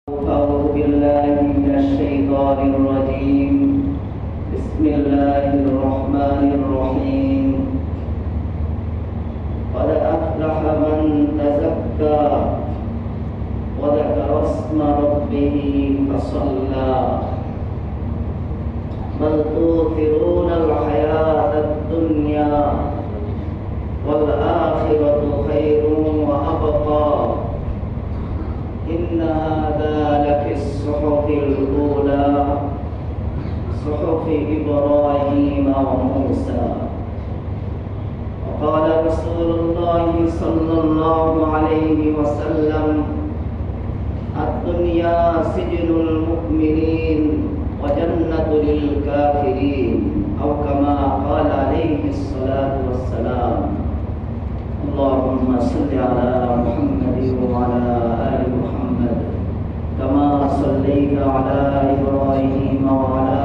أعوذ بالله من الشيطان الرجيم. بسم الله الرحمن الرحيم. قد أفلح من تزكى وذكر اسم ربه فصلى بل تؤثرون الحياة الدنيا والآخرة خير وأبقى إن هذا لفي الصحف الأولى صحف إبراهيم وموسى. وقال رسول الله صلى الله عليه وسلم الدنيا سجن المؤمنين وجنة للكافرين أو كما قال عليه الصلاة والسلام. اللهم صل على محمد وعلى آل محمد كما صليت على إبراهيم وعلى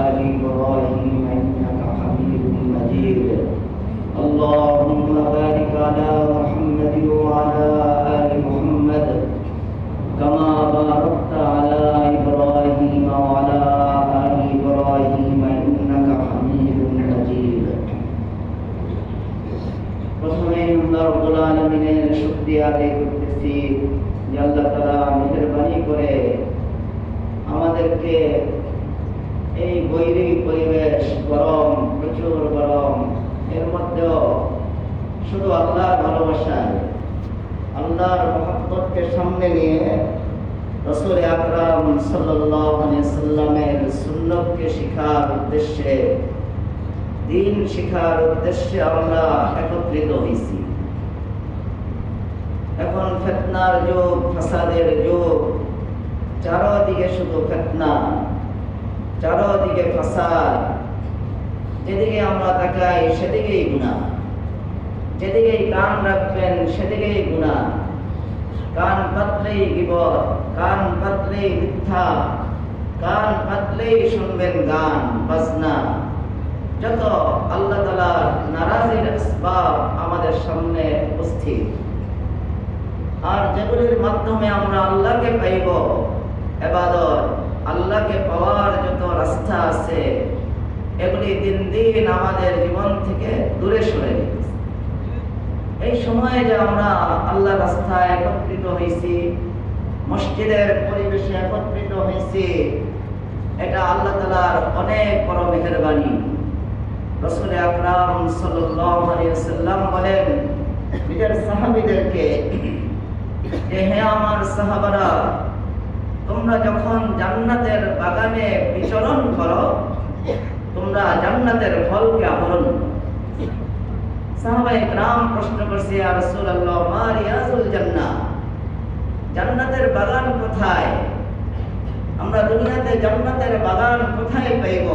آل إبراهيم إنك حميد مجيد. اللهم بارك على محمد وعلى آل محمد كما باركت على إبراهيم وعلى آل إبراهيم إنك حميد مجيد. প্রথমে আল্লাহ রাব্বুল আলামিনের শুকরিয়া আদায় করতেছি যে আল্লাহ তাআলা মেহেরবানি করে আমাদেরকে এই বৈরী পরিবেশ, গরম, প্রচুর গরম, এর মধ্যেও শুধু আল্লাহর ভালোবাসায়, আল্লাহর মহব্বতকে সামনে নিয়ে রাসূল আকরাম সাল্লাল্লাহু আলাইহি সাল্লামের সুন্নতকে শিখার উদ্দেশ্যে, দিন শিখার উদ্দেশ্যে আমরা একত্রিত হয়েছি। এখন ফিতনার যুগ, ফাসাদের যুগ, চারদিকে শুধু ফিতনা, চারদিকে ফাসাদ। যেদিকে আমরা তাকাই সেদিকেই গুনাহ, যেদিকেই কান রাখবেন সেদিকেই গুনাহ। কান পাতলেই গীবত, কান পাতলেই মিথ্যা, কান পাতলেই শুনবেন গান বাজনা। যত আল্লাহ তাআলার নারাজির আসবাব আমাদের সামনে উপস্থিত, আর যেগুলির মাধ্যমে আমরা আল্লাহকে পাইব, ইবাদত, আল্লাহকে পাওয়ার যত রাস্তা আছে, এগুলি দিন দিন আমাদের জীবন থেকে দূরে সরে যেতেছে। এই সময়ে যে আমরা আল্লাহর রাস্তায় একত্রিত হয়েছি, মসজিদের পরিবেশে একত্রিত হয়েছি, এটা আল্লাহ তাআলার অনেক বড় মেহেরবানি। রাসূল আকরাম সাল্লাল্লাহু আলাইহি ওয়াসাল্লাম বলেন নিজের সাহাবীদেরকে যে হে আমার সাহাবারা, তোমরা যখন জান্নাতের বাগানে বিচরণ করো, তোমরা জান্নাতের ফলকে আহরণ করো। সাহাবায়ে কেরাম প্রশ্ন করছে, ইয়া রাসূলুল্লাহ, মা রিয়াজুল জান্নাহ, জান্নাতের বাগান কোথায়? আমরা দুনিয়াতে জান্নাতের বাগান কোথায় পাইব?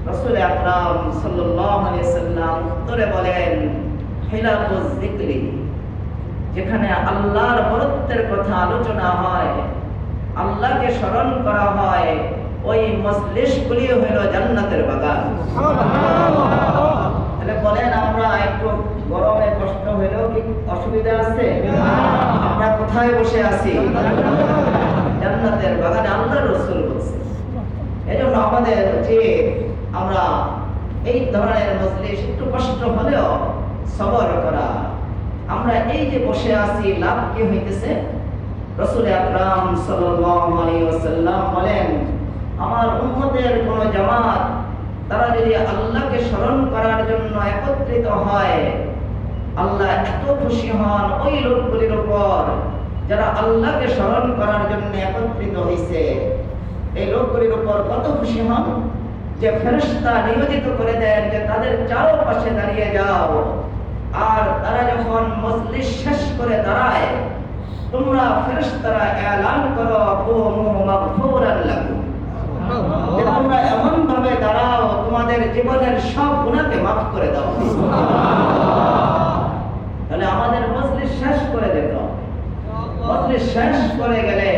রাসূল আকরাম সাল্লাল্লাহু আলাইহি সাল্লাম উত্তরে বলেন, হিলাকুজ যিকরি, যেখানে আল্লাহর বরত্বের কথা আলোচনা হয়, আল্লাহকে স্মরণ করা হয়, ওই মজলিসগুলি হলো জান্নাতের বাগান। তাহলে বলেন, আমরা একটু গরমে কষ্ট হইলেও কি অসুবিধা আছে? আমরা কোথায় বসে আছি? জান্নাতের বাগানে। আল্লাহর রাসূল বলছে, এজন্য আমাদের যে আমরা এই ধরনের মজলিস একটু কষ্ট হলেও সবর করা। আমরা এই যে বসে আছি, লাভ কি হইতেছে? রাসূল আকরাম সাল্লাল্লাহু আলাইহি ওয়াসাল্লাম বলেন, আমার উম্মতের কোন জামাত তারা যদি আল্লাহকে স্মরণ করার জন্য একত্রিত হয়, আল্লাহ এত খুশি হন ওই লোকগুলির উপর যারা আল্লাহকে স্মরণ করার জন্য একত্রিত হয়েছে। এই লোকগুলির উপর কত খুশি হন যে ফেরেশতা নিয়োজিত করে দেন যে তাদের চারপাশে দাঁড়িয়ে যাও, আর তারা যখন মজলিস শেষ করে দাঁড়ায়, তোমরা ফেরেশতারা এলান করো, কুমু মাগফুরান লাকুম, যে তোমরা এমন ভাবে দাঁড়াও তোমাদের জীবনের সব গুনাহকে মাফ করে দাও। তাহলে আমাদের মজলিস শেষ করে দিতে হবে। মজলিস শেষ করে গেলে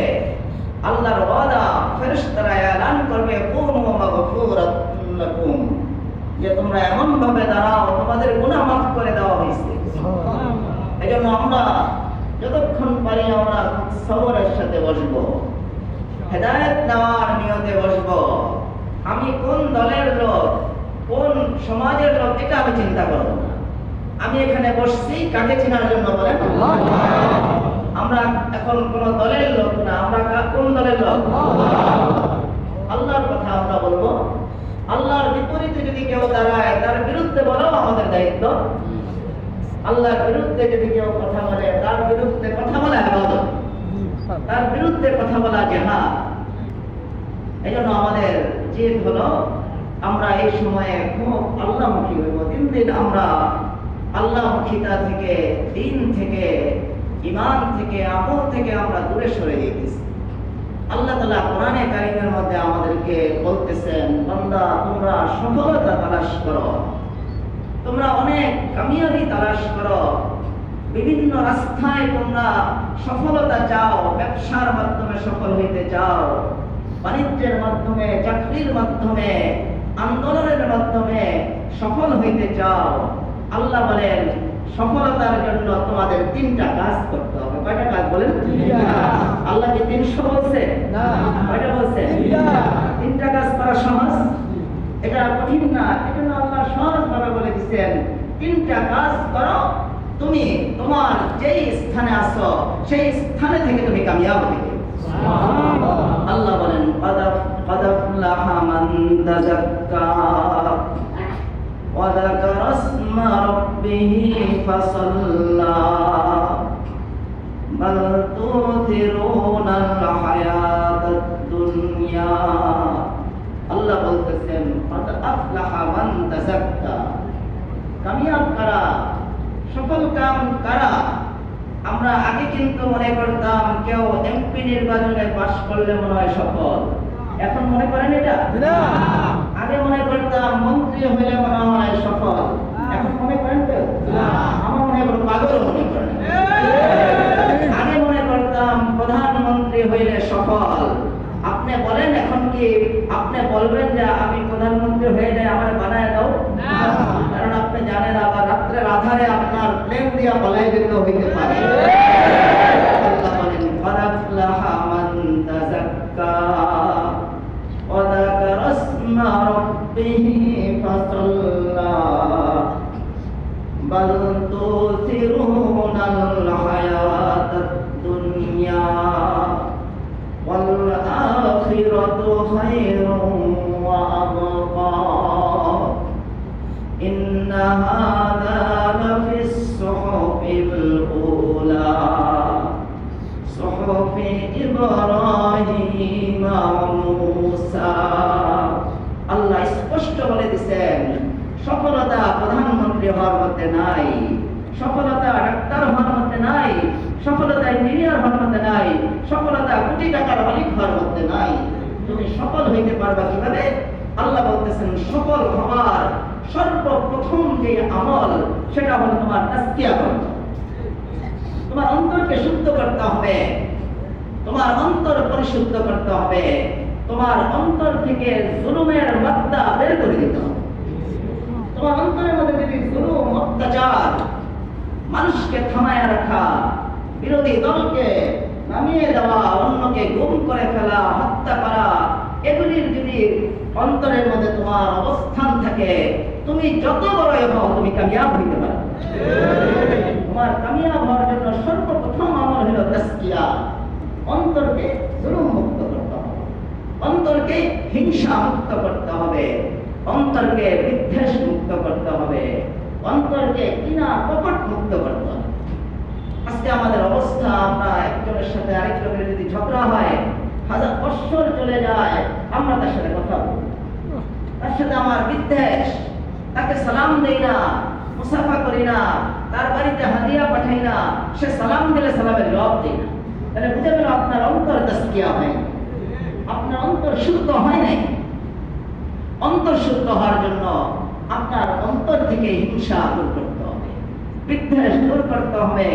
আল্লাহর ওয়াদা, ফেরেশতারা এলান করবে, কুমু মাগফুরান লাকুম, যে তোমরা এমন ভাবে দাঁড়াও তোমাদের গুনাহ মাফ করে দেওয়া হয়েছে। এজন্য আমরা যতক্ষণ পারি আমরা খুব সবরের সাথে বসবো, হেদায়েত নেওয়ার নিয়তে বসবো। আমি কোন দলের লোক, কোন সমাজের লোক, এটা আমি চিন্তা করবো না। আমি এখানে বসছি কাকে চেনার জন্য বলেন? আমরা এখন কোন দলের লোক না, আমরা কোন দলের লোক? আল্লাহর কথা আমরা বলবো। আল্লাহর বিপরীতে যদি কেউ দাঁড়ায় তার বিরুদ্ধে বলাও আমাদের দায়িত্ব। আল্লাহর বিরুদ্ধে যদি কেউ কথা বলে তার বিরুদ্ধে কথা বলা ইবাদত, তার বিরুদ্ধে কথা বলা জিহাদ। এই জন্য আমাদের জিদ হলো আমরা এই সময়ে খুব আল্লাহমুখী হইব। দিন দিন আমরা আল্লাহমুখিতা থেকে, দিন থেকে, ঈমান থেকে, আমল থেকে আমরা দূরে সরে যেতেছি। আল্লাহ তাআলা কোরআনে কারীমের মধ্যে আমাদেরকে বলতেছেন, বান্দা তোমরা সফলতা তালাশ করো, তোমরা অনেক কামিয়াবি তালাশ করো, বিভিন্ন রাস্তায় তোমরা সফলতা চাও। ব্যবসার মাধ্যমে সফল হইতে চাও, বাণিজ্যের মাধ্যমে, চাকরির মাধ্যমে, আন্দোলনের মাধ্যমে সফল হইতে চাও। আল্লাহ বলেন সফলতার জন্য তোমাদের 3টা কাজ করতে হবে। কয়টা কাজ বলেন? আল্লাহ কি 300 বলছে? না। কয়টা বলছে? 3টা কাজ করা সহজ, এটা কঠিন না। এজন্য আল্লাহ সহজ ভাবে বলে দিয়েছেন 3টা কাজ করো, তুমি তোমার যেই স্থানে আছো সেই স্থানে থেকে তুমি কামিয়াব হবে। আল্লাহ বলেন قد أفلح من تزكى وذكر اسم ربه فصلى بل تؤثرون الحياة الدنيا। আল্লাহ বলতেছেন قد أفلح من تزكى, কামিয়াব কারা, সফল কাম কারা। আমরা আগে কিন্তু মনে করতাম কেউ এমপি নির্বাচনে পাস করলে মনে হয় সফল। এখন মনে করেন এটা? আগে মনে করতাম মন্ত্রী হইলে মনে হয় সফল। এখন মনে করেন তো? আমার মনে করেন পাগল মনে করেন। আগে মনে করতাম প্রধানমন্ত্রী হইলে সফল। আপনি বলেন এখন কি আপনি বলবেন যে আমি প্রধানমন্ত্রী হয়ে যাই, আমার বানায় দাও? কারণ আপনি জানেন আবার রাত্রের আধারে আপনার প্লেন দিয়া বলাই যেতে হইতে পারে। আল্লাহ বলেন قد أفلح من تزكى وذكر اسم ربه فصلى بل تؤثرون الحياة الدنيا والآخرة خير وأبقى إن هذا لفي الصحف الأولى صحف إبراهيم وموسى। আল্লাহ স্পষ্ট বলে দিয়েছেন সফলতা প্রধানমন্ত্রী হওয়ার মধ্যে নাই, সফলতা ডাক্তার হওয়ার মধ্যে নাই, সফলতা ইঞ্জিনিয়ার হওয়ার মধ্যে নাই, সফলতা কোটি টাকার মালিক হওয়ার মধ্যে নাই। তুমি সফল হইতে পারবা কিভাবে? আল্লাহ বলতেছেন সফল হওয়ার সর্বপ্রথম যে আমল সেটা হলো তোমার তাজকিয়া করা। তোমার অন্তরকে শুদ্ধ করতে হবে, তোমার অন্তর পরিশুদ্ধ করতে হবে, তোমার অন্তর থেকে জুলুমের মাত্রা বের করে দিতে হবে। তোমার অন্তরের মধ্যে যদি জুলুম, অত্যাচার, মানুষকে থামায় রাখা, বিরোধী দলকে নামিয়ে দেওয়া, অন্যকে গুম করে ফেলা, হত্যা করা, এগুলির যদি অন্তরের মধ্যে তোমার অবস্থান থাকে, তুমি যত বড়ই হও তুমি কামিয়াব হইতে পারো। তোমার কামিয়াব হওয়ার জন্য সর্বপ্রথম আমল হলো তাজকিয়া। অন্তরকে জুলুম মুক্ত করতে হবে, অন্তরকে হিংসা মুক্ত করতে হবে, অন্তরকে বিদ্বেষ মুক্ত করতে হবে, অন্তরকে কিনা কপট মুক্ত করতে হবে। আজকে আমাদের অবস্থা, আমরা একজনের সাথে আরেকজনের যদি ঝগড়া হয় 1000 বছর চলে যায়, আমরা তার সাথে কথা বলি, তার সাথে আমার বিদ্বেষ, তাকে সালাম দেই না, মুসাফা করি না, তার বাড়িতে হাদিয়া পাঠাই না, সে সালাম দিলে সালামের জবাব দেই না। তাহলে বুঝে গেল আপনার অন্তর তাজকিয়া হয়, আপনার অন্তর শুদ্ধ হয় নাই। অন্তর শুদ্ধ হওয়ার জন্য আপনার অন্তর থেকে হিংসা দূর করতে হবে, বিদ্বেষ দূর করতে হবে,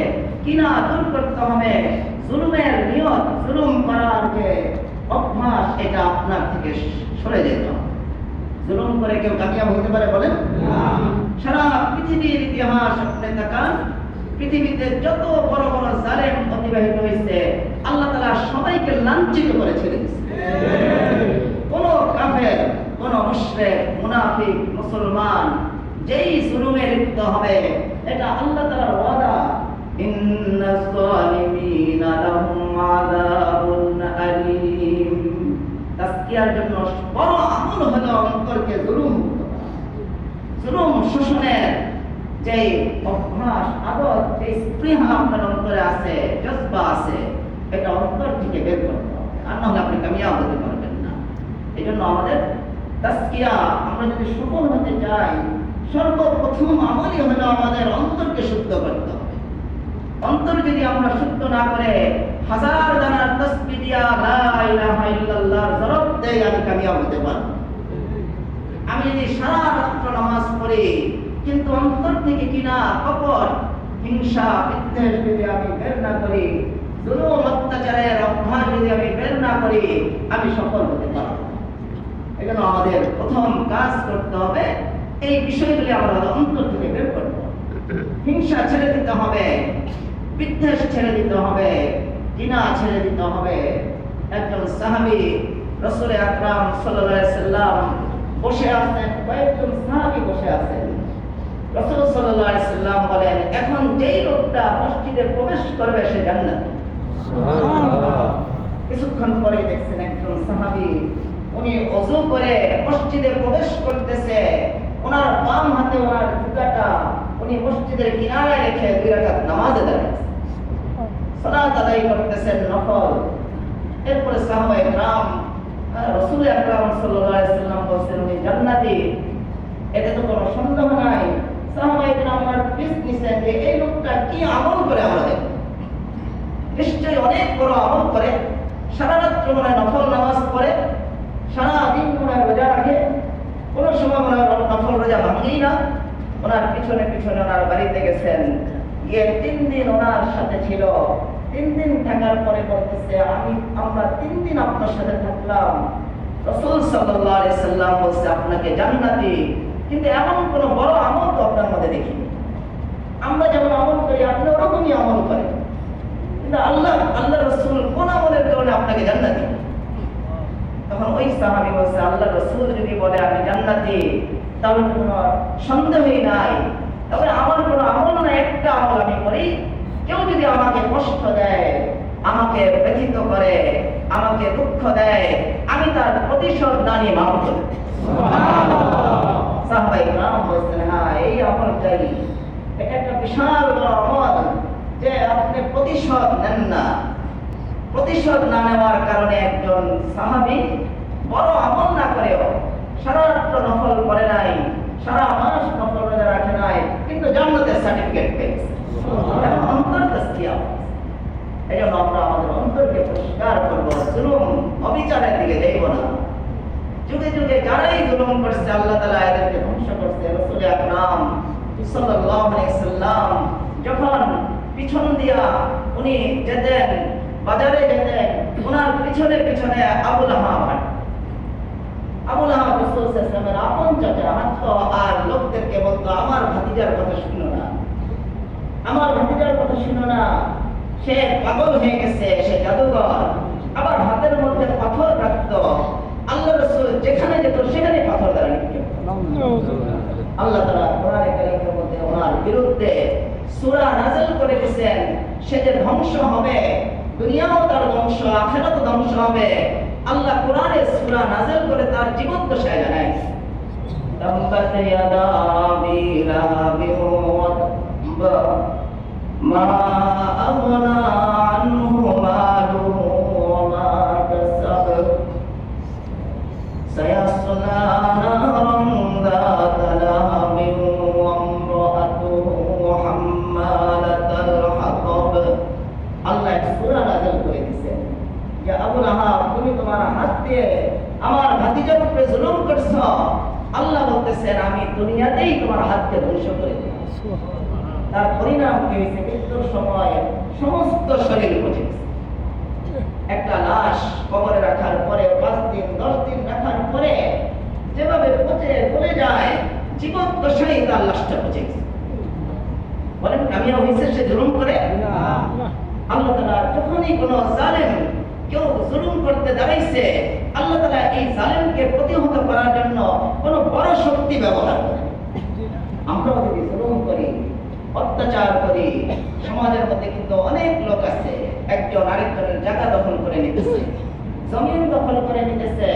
কিনা দূর করতে হবে, জুলুমের নিয়ত, জুলুম করার যে অভ্যাস, এটা আপনার থেকে সরে যেতে হবে। জুলুম করে কেউ কামিয়াব হতে পারে বলেন? সারা পৃথিবীর ইতিহাস আপনি তাকান, পৃথিবীতে যত বড় বড় জালেম অতিবাহিত হয়েছে আল্লাহ তাআলা সবাইকে লাঞ্ছিত করে ছেড়ে দিয়েছে। কোন কাফের, কোন মুশরিক, মুনাফিক, মুসলমান যেই জুলুমে লিপ্ত হবে এটা আল্লাহ তাআলার ওয়াদা, ইন্নাজ যালিমিনা লাহুম আযাবুন আলীম। তাসকিয়ার জন্য বড় আমল হলো অন্তরকে জুলুম মুক্ত করা। জুলুম শোষণের যে অভ্যাস, আদত, যে স্পৃহা আপনার অন্তরে আছে, জজবা আছে, এটা অন্তর থেকে বের করতে হবে, আর নাহলে আপনি কামিয়াব হতে পারবেন না। এই জন্য আমাদের তাসকিয়া, আমরা যদি সফল হতে চাই সর্বপ্রথম আমলই হলো আমাদের অন্তরকে শুদ্ধ করতে হবে। অন্তর যদি আমরা শুদ্ধ না করে হাজার দানার তাসবিহ দিয়া লা ইলাহা ইল্লাল্লাহ জরব দেই আমি কামিয়াব হতে পারবো। আমি যদি সারা রাত্র নামাজ পড়ি কিন্তু অন্তর থেকে কিনা কপট, হিংসা, বিদ্বেষ যদি আমি বের না করি, জুলুম অত্যাচারের অভ্যাস যদি আমি বের না করি, আমি সফল হতে পারবো না। এজন্য আমাদের প্রথম কাজ করতে হবে এই বিষয়গুলি আমরা অন্তর থেকে বের করতে হবে। হিংসা ছেড়ে দিতে হবে, বিদ্বেষ ছেড়ে দিতে হবে, জিনা ছেড়ে দিতে হবে। একজন সাহাবী রাসূল আকরাম সাল্লাল্লাহু আলাইহি সাল্লাম বসে আছেন, কয়েকজন সাহাবী বসে আছেন। রাসূল সাল্লাল্লাহু আলাইহি সাল্লাম বলেন, এখন যেই লোকটা মসজিদে প্রবেশ করবে সে জান্নাতি। সুবহানাল্লাহ। কিছুক্ষণ পরে দেখছেন একজন সাহাবী উনি ওযু করে মসজিদে প্রবেশ করতেছে, ওনার বাম হাতে ওনার জুতাটা উনি মসজিদের কিনারায় রেখে 2 রাকাত নামাজে দাঁড়িয়েছেন, সালাত আদায় করতেছেন নফল। এরপরে সাহাবায়ে কেরাম রাসূল আকরাম সাল্লাল্লাহু আলাইহি সাল্লাম বলেন উনি জান্নাতি, এতে তো কোনো সন্দেহ নাই। সাহাবায়ে কেরাম আমার পিছ নিছেন যে এই লোকটা কি আমল করে আমরা দেখব, নিশ্চয়ই অনেক বড় আমল করে, সারা রাত মনে হয় নফল নামাজ পড়ে, সারা দিন মনে হয় রোজা রাখে, কোনো সময় মনে হয় নফল রোজা ভাঙেই না। ওনার পিছনে পিছনে ওনার বাড়িতে গেছেন, গিয়ে 3 দিন ওনার সাথে ছিল। 3 দিন থাকার পরে বলতেছে আমরা 3 দিন আপনার সাথে থাকলাম, রাসূল সাল্লাল্লাহু আলাইহি সাল্লাম বলছে আপনাকে জান্নাতি, কিন্তু এমন কোন বড় আমল তো আপনার মধ্যে দেখিনি। আমরা যেমন আমল করি আপনি ওরকমই আমল করেন, কিন্তু আল্লাহ রাসূল কোন আমলের কারণে আপনাকে জান্নাতি? তখন ওই সাহাবী বলছে আল্লাহ রাসূল যদি বলে আমি জান্নাতি তাহলে কোনো সন্দেহই নাই। তবে আমার কোনো আমল না, একটা আমল আমি করি, কেউ যদি আমাকে কষ্ট দেয়, আমাকে ব্যথিত করে, আমাকে দুঃখ দেয়, আমি তার প্রতিশোধ না নিয়ে মাফ করি। সুবহানাল্লাহ। সাহাবায়ে কেরাম বলছেন হ্যাঁ এই আমলটাই, এটা একটা বিশাল বড় আমল যে আপনি প্রতিশোধ নেন না। প্রতিশোধ না নেওয়ার কারণে একজন সাহাবী বড় আমল না করেও সারা রাত নফল করে নাই, সারা মাস নফল রোজা রাখে নাই, কিন্তু জান্নাতের সার্টিফিকেট পেয়েছে। অন্তর তাসকিয়া। এই জন্য আমরা আমাদের অন্তরকে পরিষ্কার করবো, জুলুম অবিচারের দিকে যাইব না। যুগে যুগে যারাই জুলুম করছে আল্লাহ তাআলা এদেরকে ধ্বংস করছে। রাসূল আকরাম সাল্লাল্লাহু আলাইহি সাল্লাম যখন পিছন দিয়া উনি যেতেন, বাজারে যেতেন, ওনার পিছনে পিছনে আবু লাহাব রাসূল সাল্লাল্লাহু আলাইহি ওয়াসাল্লামের আপন চাচা হাঁটতো আর লোকদেরকে বলতো আমার ভাতিজার কথা শুনো না, আমার ভাতিজার কথা শুনো না, সে পাগল হয়ে গেছে, সে জাদুকর। আবার হাতের মধ্যে পাথর রাখতো, আল্লাহ রাসূল যেখানে যেত সেখানে পাথর দ্বারা নিক্ষেপ করতেন। আল্লাহ তাআলা কোরআনে কারীমের মধ্যে ওনার বিরুদ্ধে সূরা নাযিল করে দিয়েছেন, সে যে ধ্বংস হবে, দুনিয়াও তার ধ্বংস, আখিরাতও ধ্বংস হবে। আল্লাহ কোরআনে সূরা নাযিল করে তার জীবন দশায় জানায়, তাব্বাত ইয়াদা আবি লাহাবিন ওয়া তাব মা আগনা আনহু মালুহু ওয়া মা কাসাব সায়াসলা নারান যাতা লাহাবিন ওয়া ইমরাতুহু হাম্মালাতাল হাতাব। আল্লাহ সূরা নাযিল করে দিয়েছেন যে আবু লাহাব তুমি তোমার হাত দিয়ে আমার ভাতিজার উপরে জুলুম করছো। আল্লাহ বলতেছেন আমি দুনিয়াতেই তোমার হাতকে ধ্বংস করে দেব। তার পরিণাম কি হয়েছে? মৃত্যুর সময় সমস্ত শরীর পচে গেছে। একটা লাশ কবরে রাখার পরে 5 দিন 10 দিন রাখার পরে যেভাবে পচে গলে যায়, জীবন দশাই তার লাশটা পচে গেছে। বলেন কামিয়াব হয়েছে সে জুলুম করে? আল্লাহ তাআলা যখনই কোনো জালেম কেউ জুলুম করতে দাঁড়াইছে, আল্লাহ তাআলা এই জালেমকে প্রতিহত করার জন্য কোনো বড় শক্তি ব্যবহার করে। আমরাও যদি জুলুম করি, অত্যাচার করি, সমাজের মধ্যে কিন্তু অনেক লোক আছে একজন আরেকজনের জায়গা দখল করে নিতেছে, জমিন দখল করে নিতেছে।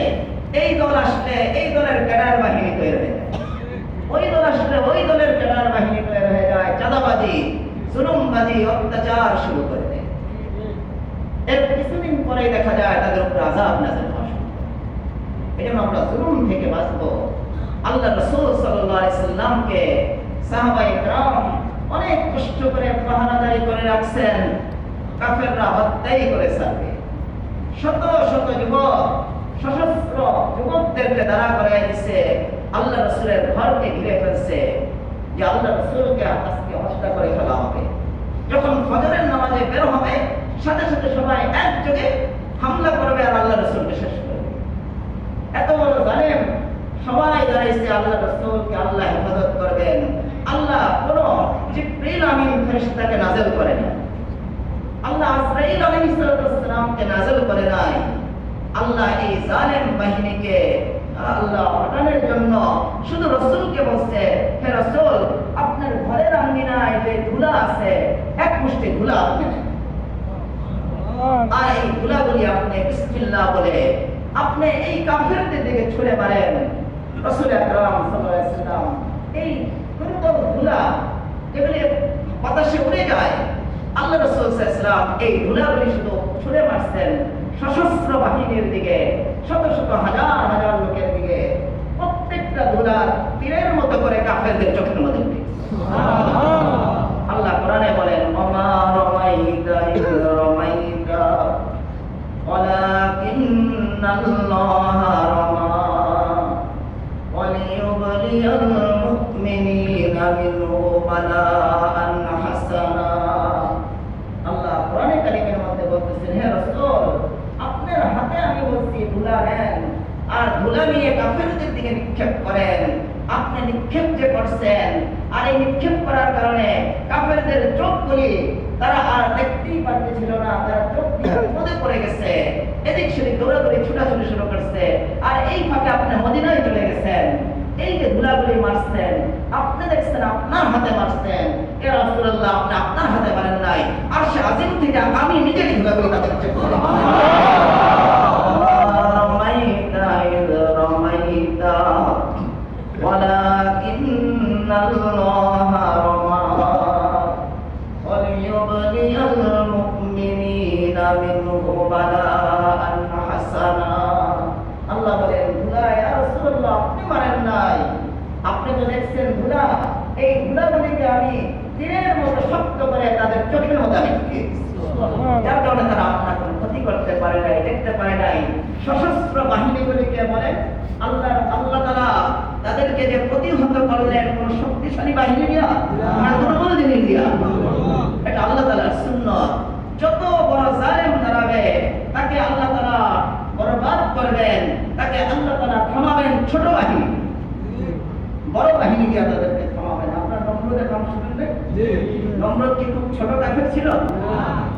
এই দল আসলে এই দলের ক্যাডার বাহিনী তৈরি হয়ে যায়, ওই দল আসলে ওই দলের ক্যাডার বাহিনী তৈরি হয়ে যায়, চাঁদাবাজি, জুলুমবাজি, অত্যাচার শুরু করে দেয়। এর কিছুদিন পরেই দেখা যায় তাদের উপর আযাব নাযিল হওয়া শুরু। এজন্য আমরা জুলুম থেকে বাঁচবো। আল্লাহ রাসূল সাল্লাল্লাহু আলাইহি সাল্লামকে সাহাবায়ে কেরাম অনেক কষ্ট করে পাহারাদারি করে রাখছেন, কাফেররা হত্যাই করে ছাড়বে। শত শত যুবক, সশস্ত্র যুবকদেরকে দাঁড়া করায় দিছে, আল্লাহ রাসূলের ঘরকে ঘিরে ফেলছে যে আল্লাহ রাসূলকে আজকে হত্যা করে ফেলা হবে। যখন ফজরের নামাজে বের হবে, সাথে সাথে সবাই একযোগে হামলা করবে আর আল্লাহ রাসূলকে শেষ করবে। এত বড় জালেম সবাই দাঁড়াইছে, আল্লাহ রাসূলকে আল্লাহ হেফাজত করবেন। আল্লাহ কোন জিবরিল আমিন ফেরেশতাকে নাযিল করে না, আল্লাহ আজরাইল আলাইহিস সালামকে নাযিল করে নাই। আল্লাহ এই জালেম বাহিনীকে আল্লাহ হটানোর জন্য শুধু রাসূলকে বলছে, হে রাসূল, আপনার ঘরের আঙ্গিনায় যে ধুলা আছে, এক মুষ্টি ধুলা আপনি নেন, আর এই ধুলাগুলি আপনি বিসমিল্লাহ বলে আপনি এই কাফেরদের দিকে ছুঁড়ে মারেন। রাসূল আকরাম সাল্লাল্লাহু আলাইহি ওয়াসাল্লাম এই দুর্বল ধুলা যেগুলি বাতাসে উড়ে যায়, আল্লাহ রাসূল সাল্লাল্লাহু আলাইহি ওয়াসাল্লাম এই ধুলাগুলি শুধু ছুঁড়ে মারছেন সশস্ত্র বাহিনীর দিকে, শত শত হাজার হাজার লোকের দিকে। প্রত্যেকটা ধুলা তীরের মতো করে কাফেরদের চোখের মধ্যে উঠে। আল্লাহ কোরআনে বলেন, ওমা রামাইতা ইয রামাইতা ওয়ালাকিন্নাল্লাহা রামা ওয়ালিয়ুবলিয়াল মুমিনিনা মিনহু বালাআন হাসানা। আল্লাহ কোরআনে কারীমের মধ্যে বলতেছেন, হে রাসূল, আপনার হাতে আমি বলছি ধুলা নেন আর ধুলা নিয়ে কাফেরদের দিকে নিক্ষেপ করেন। আপনি নিক্ষেপ যে করছেন, আর এই নিক্ষেপ করার কারণে কাফেরদের চোখগুলি তারা আর দেখতেই পারতেছিল না, তারা চোখ দিয়ে বিপদে পড়ে গেছে, এদিক সেদিক দৌড়াদৌড়ি ছুটাছুটি শুরু করছে। আর এই ফাঁকে আপনি মদিনায় চলে গেছেন, এই যে ধুলাগুলি মারছেন আপনি দেখছেন আপনার হাতে মারছেন। এ রাসূলুল্লাহ, আপনি আপনার হাতে মারেন নাই, আরশে আজিম থেকে আমি নিজেই ধুলাগুলি তাদের চেক করে ওয়ালাকিন্নাল্লাহা রামা ওয়ালিয়ুবলিয়াল মুমিনিনা মিনহু বালাআন হাসানা। আল্লাহ বলেন, ধুলা ইয়া রাসূলুল্লাহ আপনি মারেন নাই, আপনি তো দেখছেন ধুলা, এই ধুলাগুলিকে আমি তীরের মতো শক্ত করে তাদের চোখের মধ্যে আমি ঢুকিয়ে দিয়েছি, যার কারণে তারা আপনার কোনো ক্ষতি করতে পারে নাই, দেখতে পারে নাই। সশস্ত্র বাহিনীগুলিকে বলেন আল্লাহ তাআলা তাদেরকে যে প্রতিহত করলেন কোন শক্তিশালী বাহিনী দিয়া না দুর্বল জিনিস দিয়া, এটা আল্লাহ তাআলার সুন্নাত। যত বড় জালেম দাঁড়াবে তাকে আল্লাহ তাআলা বরবাদ করবেন, তাকে আল্লাহ তাআলা থামাবেন ছোট বাহিনী, বড় বাহিনী দিয়া তাদেরকে থামাবেন। আপনার নমরুদের নাম শুনলেন? নমরুদ কি খুব ছোট কাফের ছিল?